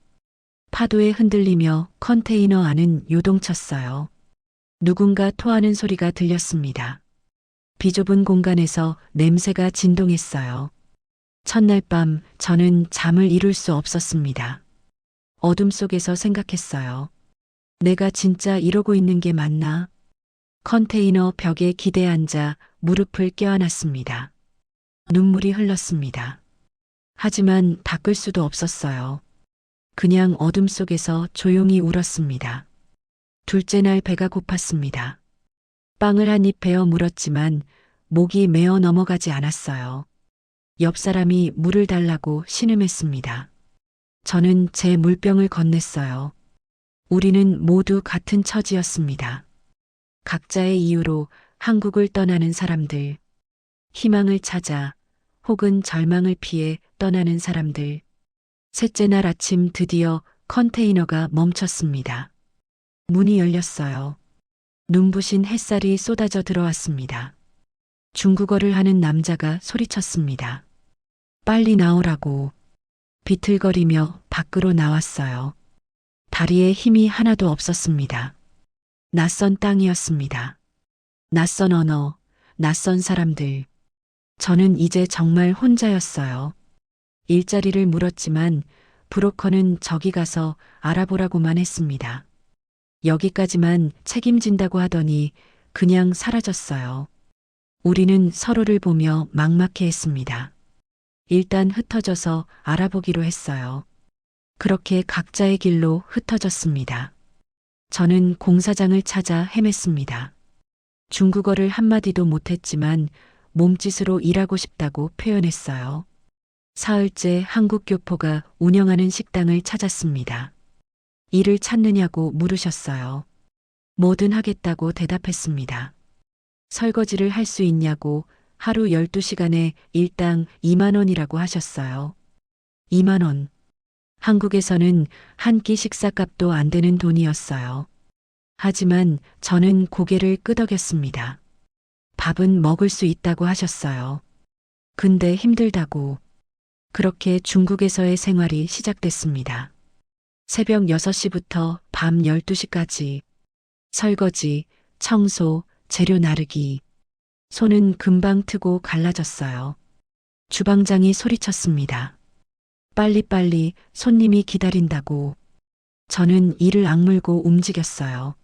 파도에 흔들리며 컨테이너 안은 요동쳤어요. 누군가 토하는 소리가 들렸습니다. 비좁은 공간에서 냄새가 진동했어요. 첫날 밤 저는 잠을 이룰 수 없었습니다. 어둠 속에서 생각했어요. 내가 진짜 이러고 있는 게 맞나? 컨테이너 벽에 기대 앉아 무릎을 껴안았습니다. 눈물이 흘렀습니다. 하지만 닦을 수도 없었어요. 그냥 어둠 속에서 조용히 울었습니다. 둘째 날 배가 고팠습니다. 빵을 한 입 베어 물었지만 목이 메어 넘어가지 않았어요. 옆 사람이 물을 달라고 신음했습니다. 저는 제 물병을 건넸어요. 우리는 모두 같은 처지였습니다. 각자의 이유로 한국을 떠나는 사람들, 희망을 찾아 혹은 절망을 피해 떠나는 사람들. 셋째 날 아침 드디어 컨테이너가 멈췄습니다. 문이 열렸어요. 눈부신 햇살이 쏟아져 들어왔습니다. 중국어를 하는 남자가 소리쳤습니다. 빨리 나오라고 비틀거리며 밖으로 나왔어요. 다리에 힘이 하나도 없었습니다. 낯선 땅이었습니다. 낯선 언어, 낯선 사람들. 저는 이제 정말 혼자였어요. 일자리를 물었지만 브로커는 저기 가서 알아보라고만 했습니다. 여기까지만 책임진다고 하더니 그냥 사라졌어요. 우리는 서로를 보며 막막해했습니다. 일단 흩어져서 알아보기로 했어요. 그렇게 각자의 길로 흩어졌습니다. 저는 공사장을 찾아 헤맸습니다. 중국어를 한마디도 못했지만 몸짓으로 일하고 싶다고 표현했어요. 사흘째 한국교포가 운영하는 식당을 찾았습니다. 일을 찾느냐고 물으셨어요. 뭐든 하겠다고 대답했습니다. 설거지를 할 수 있냐고 하루 12시간에 일당 2만 원이라고 하셨어요. 2만 원. 한국에서는 한 끼 식사값도 안 되는 돈이었어요. 하지만 저는 고개를 끄덕였습니다. 밥은 먹을 수 있다고 하셨어요. 근데 힘들다고. 그렇게 중국에서의 생활이 시작됐습니다. 새벽 6시부터 밤 12시까지 설거지, 청소, 재료 나르기. 손은 금방 트고 갈라졌어요. 주방장이 소리쳤습니다. 빨리빨리 손님이 기다린다고. 저는 이를 악물고 움직였어요.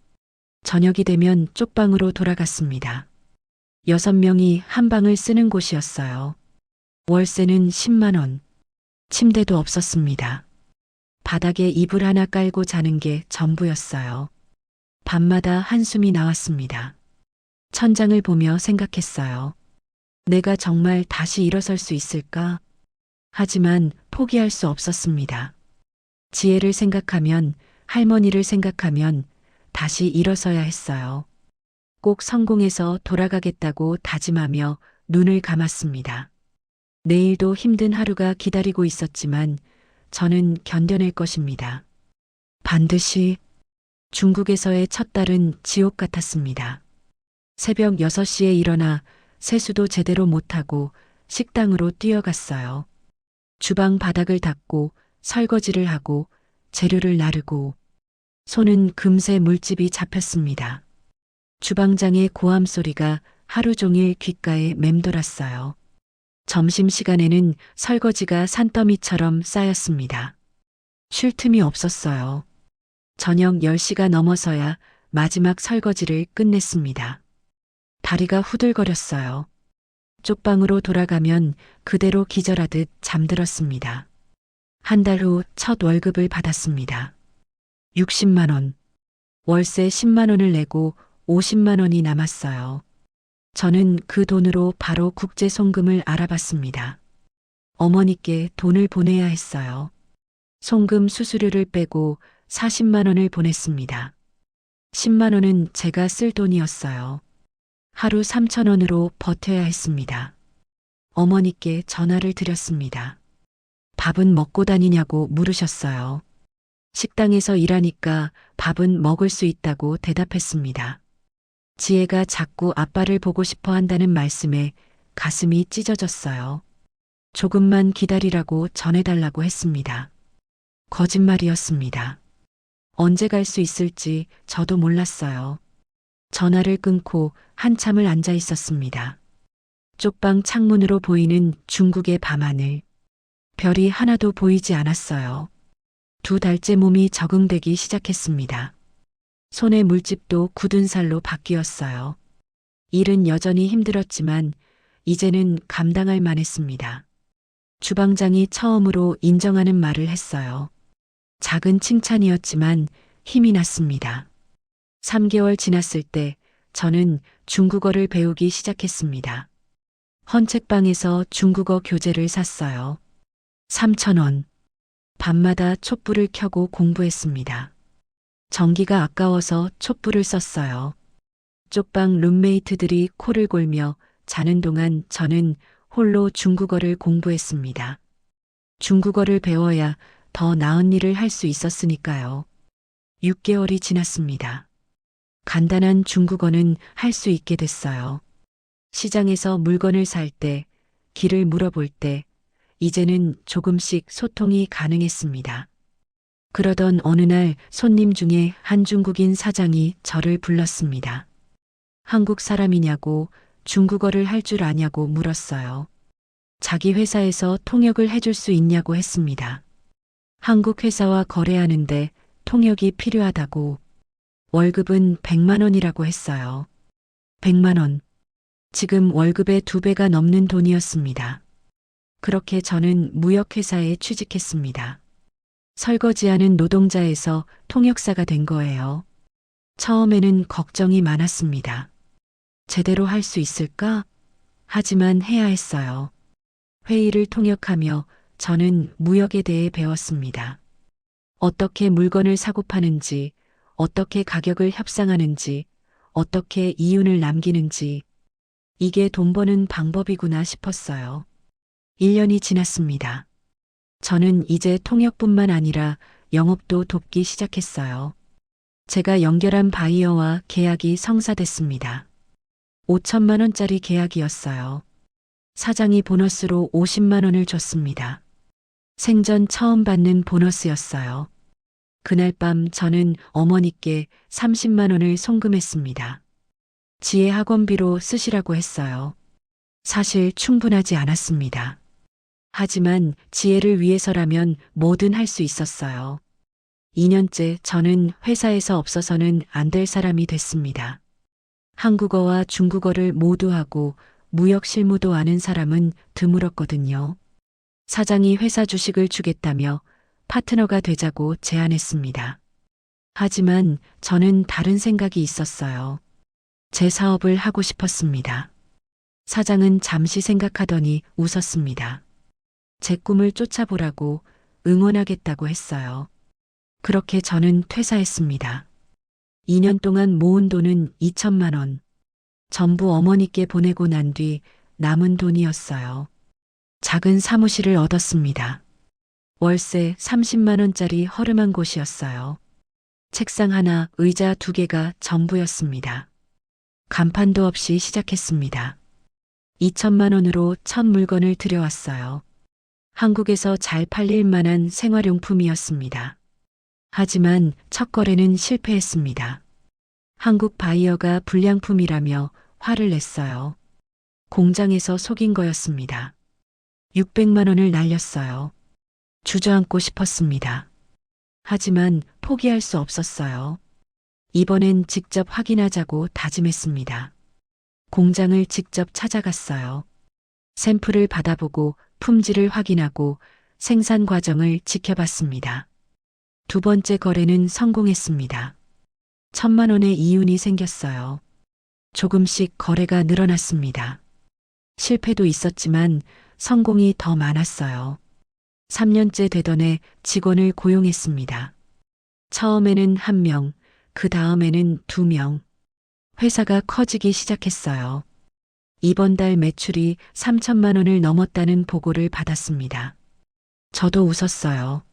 저녁이 되면 쪽방으로 돌아갔습니다. 6명이 한 방을 쓰는 곳이었어요. 월세는 10만 원. 침대도 없었습니다. 바닥에 이불 하나 깔고 자는 게 전부였어요. 밤마다 한숨이 나왔습니다. 천장을 보며 생각했어요. 내가 정말 다시 일어설 수 있을까? 하지만 포기할 수 없었습니다. 지혜를 생각하면, 할머니를 생각하면 다시 일어서야 했어요. 꼭 성공해서 돌아가겠다고 다짐하며 눈을 감았습니다. 내일도 힘든 하루가 기다리고 있었지만 저는 견뎌낼 것입니다. 반드시. 중국에서의 첫 달은 지옥 같았습니다. 새벽 6시에 일어나 세수도 제대로 못하고 식당으로 뛰어갔어요. 주방 바닥을 닦고 설거지를 하고 재료를 나르고 손은 금세 물집이 잡혔습니다. 주방장의 고함 소리가 하루 종일 귓가에 맴돌았어요. 점심시간에는 설거지가 산더미처럼 쌓였습니다. 쉴 틈이 없었어요. 저녁 10시가 넘어서야 마지막 설거지를 끝냈습니다. 다리가 후들거렸어요. 쪽방으로 돌아가면 그대로 기절하듯 잠들었습니다. 한 달 후 첫 월급을 받았습니다. 60만 원. 월세 10만 원을 내고 50만 원이 남았어요. 저는 그 돈으로 바로 국제 송금을 알아봤습니다. 어머니께 돈을 보내야 했어요. 송금 수수료를 빼고 40만 원을 보냈습니다. 10만 원은 제가 쓸 돈이었어요. 하루 3천 원으로 버텨야 했습니다. 어머니께 전화를 드렸습니다. 밥은 먹고 다니냐고 물으셨어요. 식당에서 일하니까 밥은 먹을 수 있다고 대답했습니다. 지혜가 자꾸 아빠를 보고 싶어 한다는 말씀에 가슴이 찢어졌어요. 조금만 기다리라고 전해달라고 했습니다. 거짓말이었습니다. 언제 갈 수 있을지 저도 몰랐어요. 전화를 끊고 한참을 앉아 있었습니다. 쪽방 창문으로 보이는 중국의 밤하늘. 별이 하나도 보이지 않았어요. 2달째 몸이 적응되기 시작했습니다. 손의 물집도 굳은 살로 바뀌었어요. 일은 여전히 힘들었지만 이제는 감당할 만했습니다. 주방장이 처음으로 인정하는 말을 했어요. 작은 칭찬이었지만 힘이 났습니다. 3개월 지났을 때 저는 중국어를 배우기 시작했습니다. 헌책방에서 중국어 교재를 샀어요. 3천 원. 밤마다 촛불을 켜고 공부했습니다. 전기가 아까워서 촛불을 썼어요. 쪽방 룸메이트들이 코를 골며 자는 동안 저는 홀로 중국어를 공부했습니다. 중국어를 배워야 더 나은 일을 할 수 있었으니까요. 6개월이 지났습니다. 간단한 중국어는 할 수 있게 됐어요. 시장에서 물건을 살 때, 길을 물어볼 때, 이제는 조금씩 소통이 가능했습니다. 그러던 어느 날 손님 중에 한 중국인 사장이 저를 불렀습니다. 한국 사람이냐고, 중국어를 할 줄 아냐고 물었어요. 자기 회사에서 통역을 해줄 수 있냐고 했습니다. 한국 회사와 거래하는데 통역이 필요하다고. 월급은 100만 원이라고 했어요. 100만 원. 지금 월급의 2배가 넘는 돈이었습니다. 그렇게 저는 무역회사에 취직했습니다. 설거지하는 노동자에서 통역사가 된 거예요. 처음에는 걱정이 많았습니다. 제대로 할 수 있을까? 하지만 해야 했어요. 회의를 통역하며 저는 무역에 대해 배웠습니다. 어떻게 물건을 사고 파는지, 어떻게 가격을 협상하는지, 어떻게 이윤을 남기는지, 이게 돈 버는 방법이구나 싶었어요. 1년이 지났습니다. 저는 이제 통역뿐만 아니라 영업도 돕기 시작했어요. 제가 연결한 바이어와 계약이 성사됐습니다. 5천만 원짜리 계약이었어요. 사장이 보너스로 50만 원을 줬습니다. 생전 처음 받는 보너스였어요. 그날 밤 저는 어머니께 30만 원을 송금했습니다. 지혜 학원비로 쓰시라고 했어요. 사실 충분하지 않았습니다. 하지만 지혜를 위해서라면 뭐든 할 수 있었어요. 2년째 저는 회사에서 없어서는 안 될 사람이 됐습니다. 한국어와 중국어를 모두 하고 무역 실무도 아는 사람은 드물었거든요. 사장이 회사 주식을 주겠다며 파트너가 되자고 제안했습니다. 하지만 저는 다른 생각이 있었어요. 제 사업을 하고 싶었습니다. 사장은 잠시 생각하더니 웃었습니다. 제 꿈을 쫓아보라고 응원하겠다고 했어요. 그렇게 저는 퇴사했습니다. 2년 동안 모은 돈은 2천만 원. 전부 어머니께 보내고 난 뒤 남은 돈이었어요. 작은 사무실을 얻었습니다. 월세 30만 원짜리 허름한 곳이었어요. 책상 하나, 의자 2개가 전부였습니다. 간판도 없이 시작했습니다. 2천만 원으로 첫 물건을 들여왔어요. 한국에서 잘 팔릴 만한 생활용품이었습니다. 하지만 첫 거래는 실패했습니다. 한국 바이어가 불량품이라며 화를 냈어요. 공장에서 속인 거였습니다. 600만 원을 날렸어요. 주저앉고 싶었습니다. 하지만 포기할 수 없었어요. 이번엔 직접 확인하자고 다짐했습니다. 공장을 직접 찾아갔어요. 샘플을 받아보고 품질을 확인하고 생산 과정을 지켜봤습니다. 2번째 거래는 성공했습니다. 1,000만 원의 이윤이 생겼어요. 조금씩 거래가 늘어났습니다. 실패도 있었지만 성공이 더 많았어요. 3년째 되던 해 직원을 고용했습니다. 처음에는 1명, 그 다음에는 2명. 회사가 커지기 시작했어요. 이번 달 매출이 3천만 원을 넘었다는 보고를 받았습니다. 저도 웃었어요.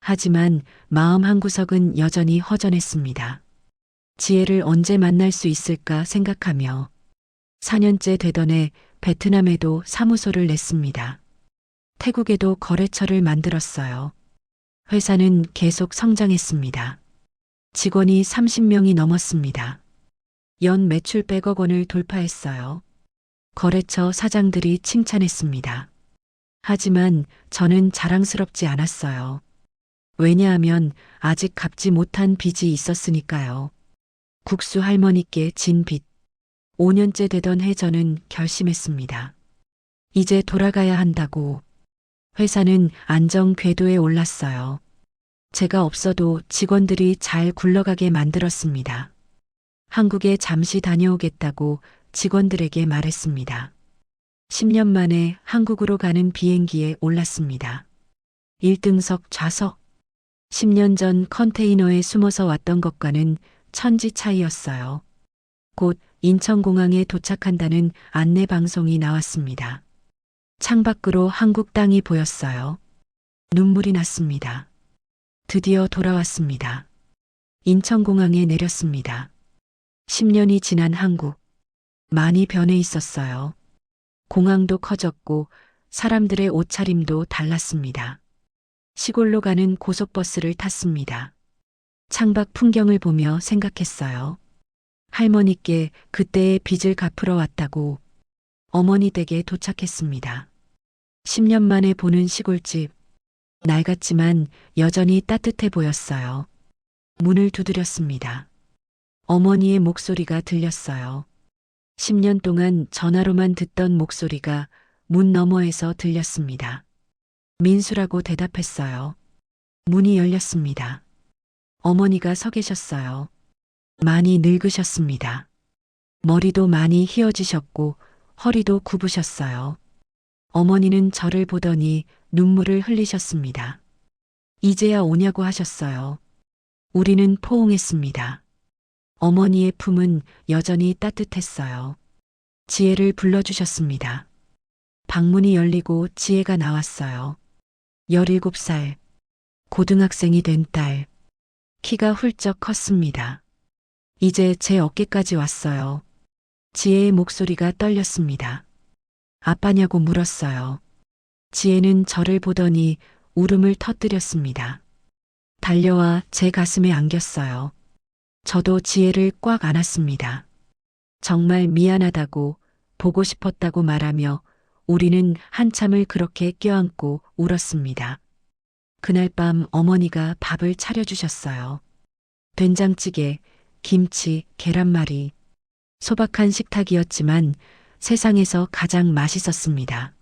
하지만 마음 한구석은 여전히 허전했습니다. 지혜를 언제 만날 수 있을까 생각하며 4년째 되던 해 베트남에도 사무소를 냈습니다. 태국에도 거래처를 만들었어요. 회사는 계속 성장했습니다. 직원이 30명이 넘었습니다. 연 매출 100억 원을 돌파했어요. 거래처 사장들이 칭찬했습니다. 하지만 저는 자랑스럽지 않았어요. 왜냐하면 아직 갚지 못한 빚이 있었으니까요. 국수 할머니께 진 빚. 5년째 되던 해 저는 결심했습니다. 이제 돌아가야 한다고. 회사는 안정 궤도에 올랐어요. 제가 없어도 직원들이 잘 굴러가게 만들었습니다. 한국에 잠시 다녀오겠다고 직원들에게 말했습니다. 10년 만에 한국으로 가는 비행기에 올랐습니다. 1등석 좌석. 10년 전 컨테이너에 숨어서 왔던 것과는 천지 차이였어요. 곧 인천공항에 도착한다는 안내 방송이 나왔습니다. 창밖으로 한국 땅이 보였어요. 눈물이 났습니다. 드디어 돌아왔습니다. 인천공항에 내렸습니다. 10년이 지난 한국. 많이 변해 있었어요. 공항도 커졌고 사람들의 옷차림도 달랐습니다. 시골로 가는 고속버스를 탔습니다. 창밖 풍경을 보며 생각했어요. 할머니께 그때의 빚을 갚으러 왔다고. 어머니 댁에 도착했습니다. 10년 만에 보는 시골집. 낡았지만 여전히 따뜻해 보였어요. 문을 두드렸습니다. 어머니의 목소리가 들렸어요. 10년 동안 전화로만 듣던 목소리가 문 너머에서 들렸습니다. 민수라고 대답했어요. 문이 열렸습니다. 어머니가 서 계셨어요. 많이 늙으셨습니다. 머리도 많이 휘어지셨고 허리도 굽으셨어요. 어머니는 저를 보더니 눈물을 흘리셨습니다. 이제야 오냐고 하셨어요. 우리는 포옹했습니다. 어머니의 품은 여전히 따뜻했어요. 지혜를 불러주셨습니다. 방문이 열리고 지혜가 나왔어요. 17살, 고등학생이 된 딸. 키가 훌쩍 컸습니다. 이제 제 어깨까지 왔어요. 지혜의 목소리가 떨렸습니다. 아빠냐고 물었어요. 지혜는 저를 보더니 울음을 터뜨렸습니다. 달려와 제 가슴에 안겼어요. 저도 지혜를 꽉 안았습니다. 정말 미안하다고, 보고 싶었다고 말하며 우리는 한참을 그렇게 껴안고 울었습니다. 그날 밤 어머니가 밥을 차려주셨어요. 된장찌개, 김치, 계란말이. 소박한 식탁이었지만 세상에서 가장 맛있었습니다.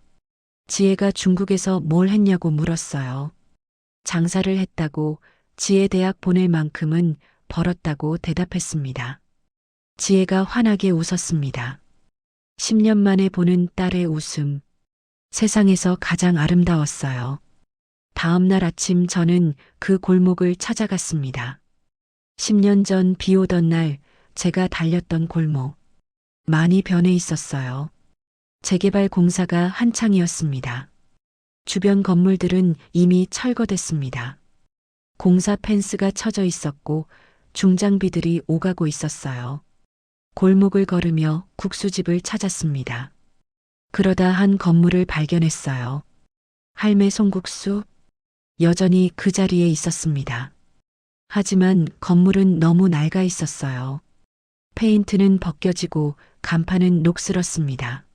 지혜가 중국에서 뭘 했냐고 물었어요. 장사를 했다고, 지혜 대학 보낼 만큼은 벌었다고 대답했습니다. 지혜가 환하게 웃었습니다. 10년 만에 보는 딸의 웃음. 세상에서 가장 아름다웠어요. 다음 날 아침 저는 그 골목을 찾아갔습니다. 10년 전 비 오던 날 제가 달렸던 골목. 많이 변해 있었어요. 재개발 공사가 한창이었습니다. 주변 건물들은 이미 철거됐습니다. 공사 펜스가 쳐져 있었고 중장비들이 오가고 있었어요. 골목을 걸으며 국수집을 찾았습니다. 그러다 한 건물을 발견했어요. 할매 송국수. 여전히 그 자리에 있었습니다. 하지만 건물은 너무 낡아 있었어요. 페인트는 벗겨지고 간판은 녹슬었습니다.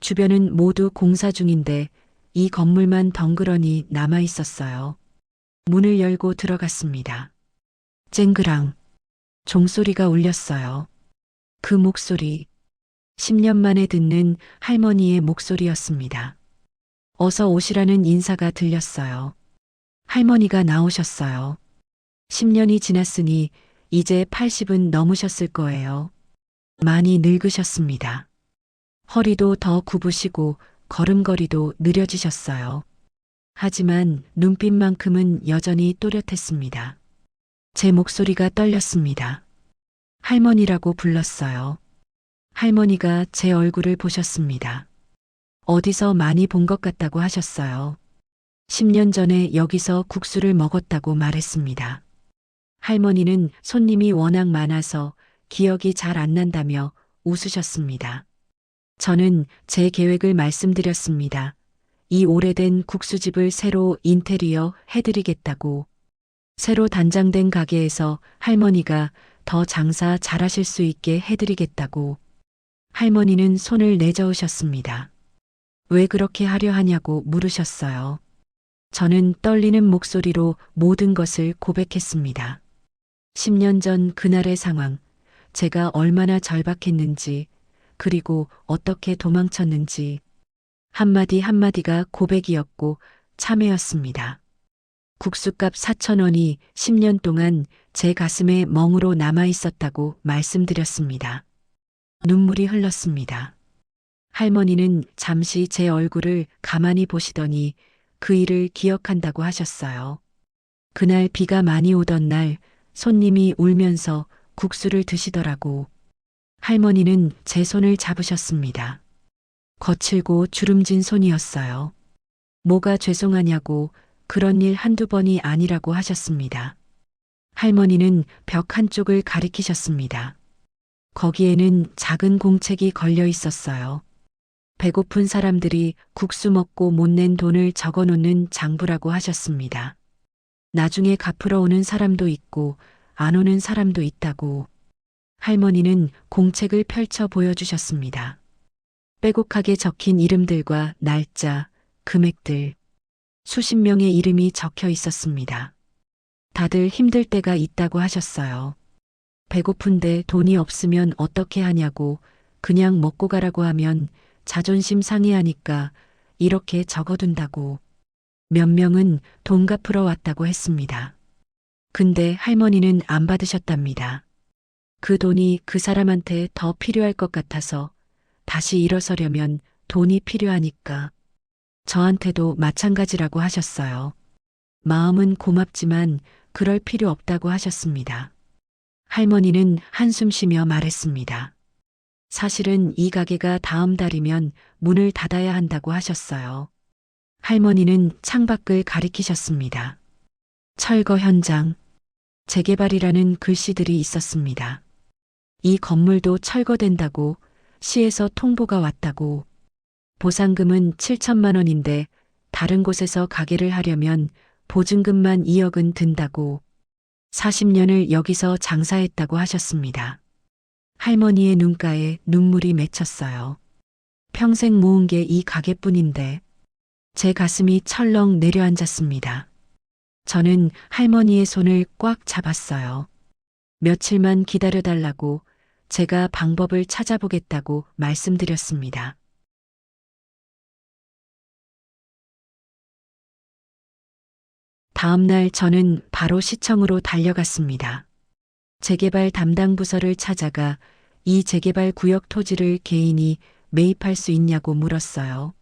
주변은 모두 공사 중인데 이 건물만 덩그러니 남아 있었어요. 문을 열고 들어갔습니다. 쨍그랑 종소리가 울렸어요. 그 목소리, 10년 만에 듣는 할머니의 목소리였습니다. 어서 오시라는 인사가 들렸어요. 할머니가 나오셨어요. 10년이 지났으니 이제 80은 넘으셨을 거예요. 많이 늙으셨습니다. 허리도 더 굽으시고 걸음걸이도 느려지셨어요. 하지만 눈빛만큼은 여전히 또렷했습니다. 제 목소리가 떨렸습니다. 할머니라고 불렀어요. 할머니가 제 얼굴을 보셨습니다. 어디서 많이 본 것 같다고 하셨어요. 10년 전에 여기서 국수를 먹었다고 말했습니다. 할머니는 손님이 워낙 많아서 기억이 잘 안 난다며 웃으셨습니다. 저는 제 계획을 말씀드렸습니다. 이 오래된 국수집을 새로 인테리어 해드리겠다고. 새로 단장된 가게에서 할머니가 더 장사 잘하실 수 있게 해드리겠다고. 할머니는 손을 내저으셨습니다. 왜 그렇게 하려 하냐고 물으셨어요. 저는 떨리는 목소리로 모든 것을 고백했습니다. 10년 전 그날의 상황, 제가 얼마나 절박했는지, 그리고 어떻게 도망쳤는지. 한마디 한마디가 고백이었고 참회였습니다. 국수값 4,000원이 10년 동안 제 가슴에 멍으로 남아 있었다고 말씀드렸습니다. 눈물이 흘렀습니다. 할머니는 잠시 제 얼굴을 가만히 보시더니 그 일을 기억한다고 하셨어요. 그날 비가 많이 오던 날 손님이 울면서 국수를 드시더라고. 할머니는 제 손을 잡으셨습니다. 거칠고 주름진 손이었어요. 뭐가 죄송하냐고, 그런 일 한두 번이 아니라고 하셨습니다. 할머니는 벽 한쪽을 가리키셨습니다. 거기에는 작은 공책이 걸려 있었어요. 배고픈 사람들이 국수 먹고 못 낸 돈을 적어 놓는 장부라고 하셨습니다. 나중에 갚으러 오는 사람도 있고 안 오는 사람도 있다고. 할머니는 공책을 펼쳐 보여주셨습니다. 빼곡하게 적힌 이름들과 날짜, 금액들, 수십 명의 이름이 적혀 있었습니다. 다들 힘들 때가 있다고 하셨어요. 배고픈데 돈이 없으면 어떻게 하냐고, 그냥 먹고 가라고 하면 자존심 상해하니까 이렇게 적어둔다고. 몇 명은 돈 갚으러 왔다고 했습니다. 근데 할머니는 안 받으셨답니다. 그 돈이 그 사람한테 더 필요할 것 같아서 다시 일어서려면 돈이 필요하니까. 저한테도 마찬가지라고 하셨어요. 마음은 고맙지만 그럴 필요 없다고 하셨습니다. 할머니는 한숨 쉬며 말했습니다. 사실은 이 가게가 다음 달이면 문을 닫아야 한다고 하셨어요. 할머니는 창밖을 가리키셨습니다. 철거 현장, 재개발이라는 글씨들이 있었습니다. 이 건물도 철거된다고, 시에서 통보가 왔다고. 보상금은 7천만 원인데 다른 곳에서 가게를 하려면 보증금만 2억은 든다고. 40년을 여기서 장사했다고 하셨습니다. 할머니의 눈가에 눈물이 맺혔어요. 평생 모은 게 이 가게뿐인데. 제 가슴이 철렁 내려앉았습니다. 저는 할머니의 손을 꽉 잡았어요. 며칠만 기다려달라고, 제가 방법을 찾아보겠다고 말씀드렸습니다. 다음 날 저는 바로 시청으로 달려갔습니다. 재개발 담당 부서를 찾아가 이 재개발 구역 토지를 개인이 매입할 수 있냐고 물었어요.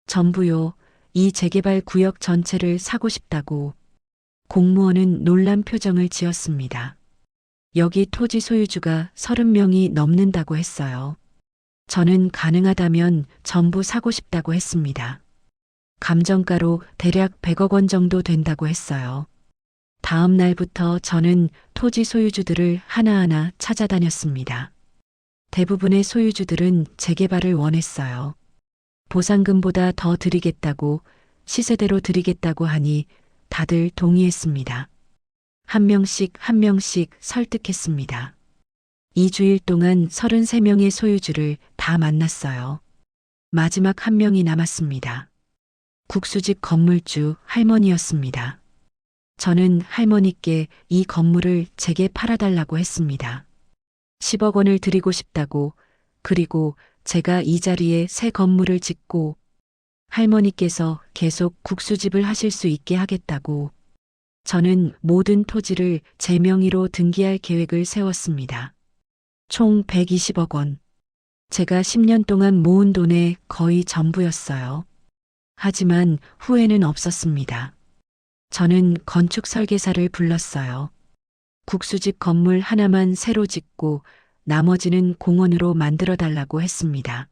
전부요. 이 재개발 구역 전체를 사고 싶다고. 공무원은 놀란 표정을 지었습니다. 여기 토지 소유주가 30명이 넘는다고 했어요. 저는 가능하다면 전부 사고 싶다고 했습니다. 감정가로 대략 100억 원 정도 된다고 했어요. 다음 날부터 저는 토지 소유주들을 하나하나 찾아다녔습니다. 대부분의 소유주들은 재개발을 원했어요. 보상금보다 더 드리겠다고, 시세대로 드리겠다고 하니 다들 동의했습니다. 한 명씩 한 명씩 설득했습니다. 2주일 동안 33명의 소유주를 다 만났어요. 마지막 한 명이 남았습니다. 국수집 건물주 할머니였습니다. 저는 할머니께 이 건물을 제게 팔아달라고 했습니다. 10억 원을 드리고 싶다고, 그리고 제가 이 자리에 새 건물을 짓고 할머니께서 계속 국수집을 하실 수 있게 하겠다고. 저는 모든 토지를 제 명의로 등기할 계획을 세웠습니다. 총 120억 원. 제가 10년 동안 모은 돈의 거의 전부였어요. 하지만 후회는 없었습니다. 저는 건축 설계사를 불렀어요. 국수집 건물 하나만 새로 짓고 나머지는 공원으로 만들어 달라고 했습니다.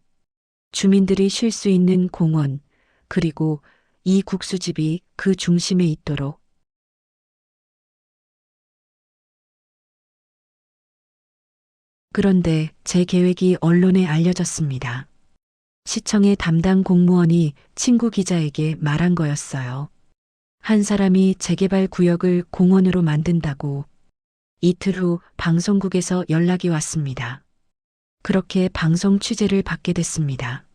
주민들이 쉴 수 있는 공원, 그리고 이 국수집이 그 중심에 있도록. 그런데 제 계획이 언론에 알려졌습니다. 시청의 담당 공무원이 친구 기자에게 말한 거였어요. 한 사람이 재개발 구역을 공원으로 만든다고. 이틀 후 방송국에서 연락이 왔습니다. 그렇게 방송 취재를 받게 됐습니다.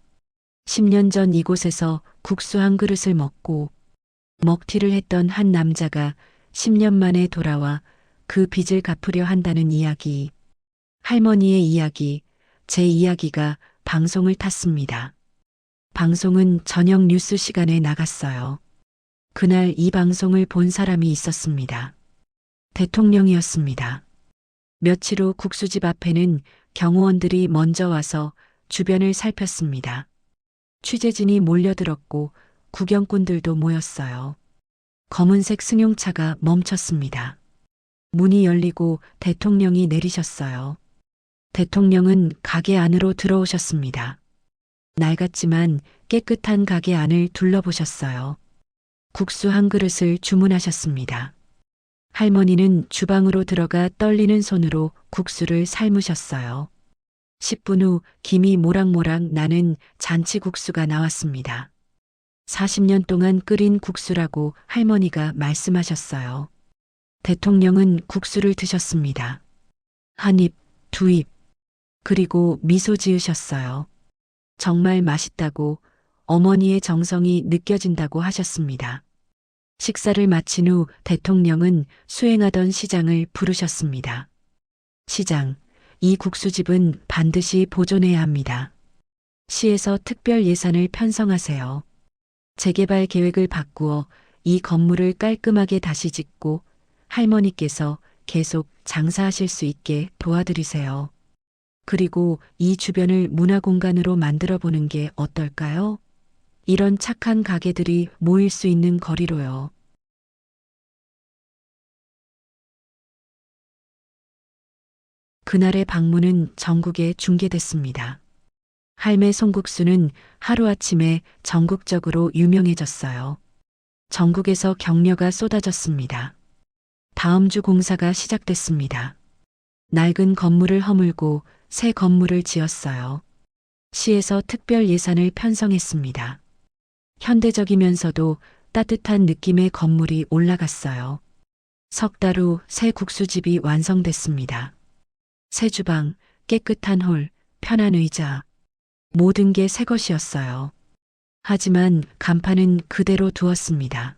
10년 전 이곳에서 국수 한 그릇을 먹고 먹튀를 했던 한 남자가 10년 만에 돌아와 그 빚을 갚으려 한다는 이야기. 할머니의 이야기, 제 이야기가 방송을 탔습니다. 방송은 저녁 뉴스 시간에 나갔어요. 그날 이 방송을 본 사람이 있었습니다. 대통령이었습니다. 며칠 후 국수집 앞에는 경호원들이 먼저 와서 주변을 살폈습니다. 취재진이 몰려들었고 구경꾼들도 모였어요. 검은색 승용차가 멈췄습니다. 문이 열리고 대통령이 내리셨어요. 대통령은 가게 안으로 들어오셨습니다. 낡았지만 깨끗한 가게 안을 둘러보셨어요. 국수 한 그릇을 주문하셨습니다. 할머니는 주방으로 들어가 떨리는 손으로 국수를 삶으셨어요. 10분 후 김이 모락모락 나는 잔치국수가 나왔습니다. 40년 동안 끓인 국수라고 할머니가 말씀하셨어요. 대통령은 국수를 드셨습니다. 한 입, 두 입, 그리고 미소 지으셨어요. 정말 맛있다고, 어머니의 정성이 느껴진다고 하셨습니다. 식사를 마친 후 대통령은 수행하던 시장을 부르셨습니다. 시장, 이 국수집은 반드시 보존해야 합니다. 시에서 특별 예산을 편성하세요. 재개발 계획을 바꾸어 이 건물을 깔끔하게 다시 짓고 할머니께서 계속 장사하실 수 있게 도와드리세요. 그리고 이 주변을 문화공간으로 만들어 보는 게 어떨까요? 이런 착한 가게들이 모일 수 있는 거리로요. 그날의 방문은 전국에 중계됐습니다. 할매 송국수는 하루아침에 전국적으로 유명해졌어요. 전국에서 격려가 쏟아졌습니다. 다음 주 공사가 시작됐습니다. 낡은 건물을 허물고 새 건물을 지었어요. 시에서 특별 예산을 편성했습니다. 현대적이면서도 따뜻한 느낌의 건물이 올라갔어요. 석 달 후 새 국수집이 완성됐습니다. 새 주방, 깨끗한 홀, 편한 의자, 모든 게 새 것이었어요. 하지만 간판은 그대로 두었습니다.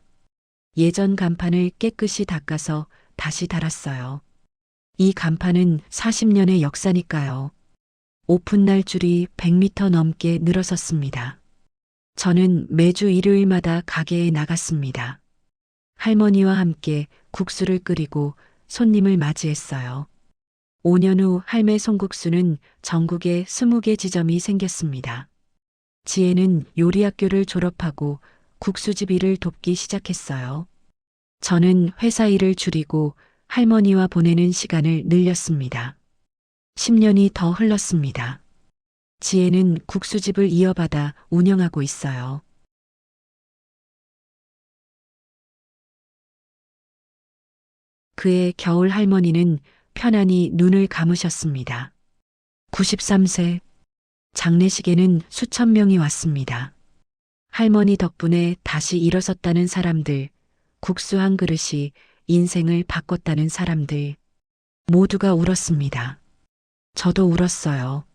예전 간판을 깨끗이 닦아서 다시 달았어요. 이 간판은 40년의 역사니까요. 오픈날 줄이 100m 넘게 늘어섰습니다. 저는 매주 일요일마다 가게에 나갔습니다. 할머니와 함께 국수를 끓이고 손님을 맞이했어요. 5년 후 할매 송국수는 전국에 20개 지점이 생겼습니다. 지혜는 요리학교를 졸업하고 국수집 일을 돕기 시작했어요. 저는 회사 일을 줄이고 할머니와 보내는 시간을 늘렸습니다. 10년이 더 흘렀습니다. 지혜는 국수집을 이어받아 운영하고 있어요. 그의 겨울 할머니는 편안히 눈을 감으셨습니다. 93세, 장례식에는 수천 명이 왔습니다. 할머니 덕분에 다시 일어섰다는 사람들, 국수 한 그릇이 인생을 바꿨다는 사람들, 모두가 울었습니다. 저도 울었어요.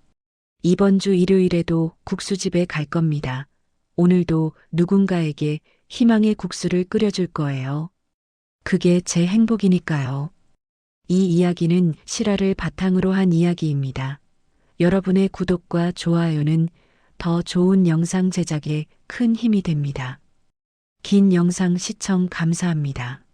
이번 주 일요일에도 국수집에 갈 겁니다. 오늘도 누군가에게 희망의 국수를 끓여줄 거예요. 그게 제 행복이니까요. 이 이야기는 실화를 바탕으로 한 이야기입니다. 여러분의 구독과 좋아요는 더 좋은 영상 제작에 큰 힘이 됩니다. 긴 영상 시청 감사합니다.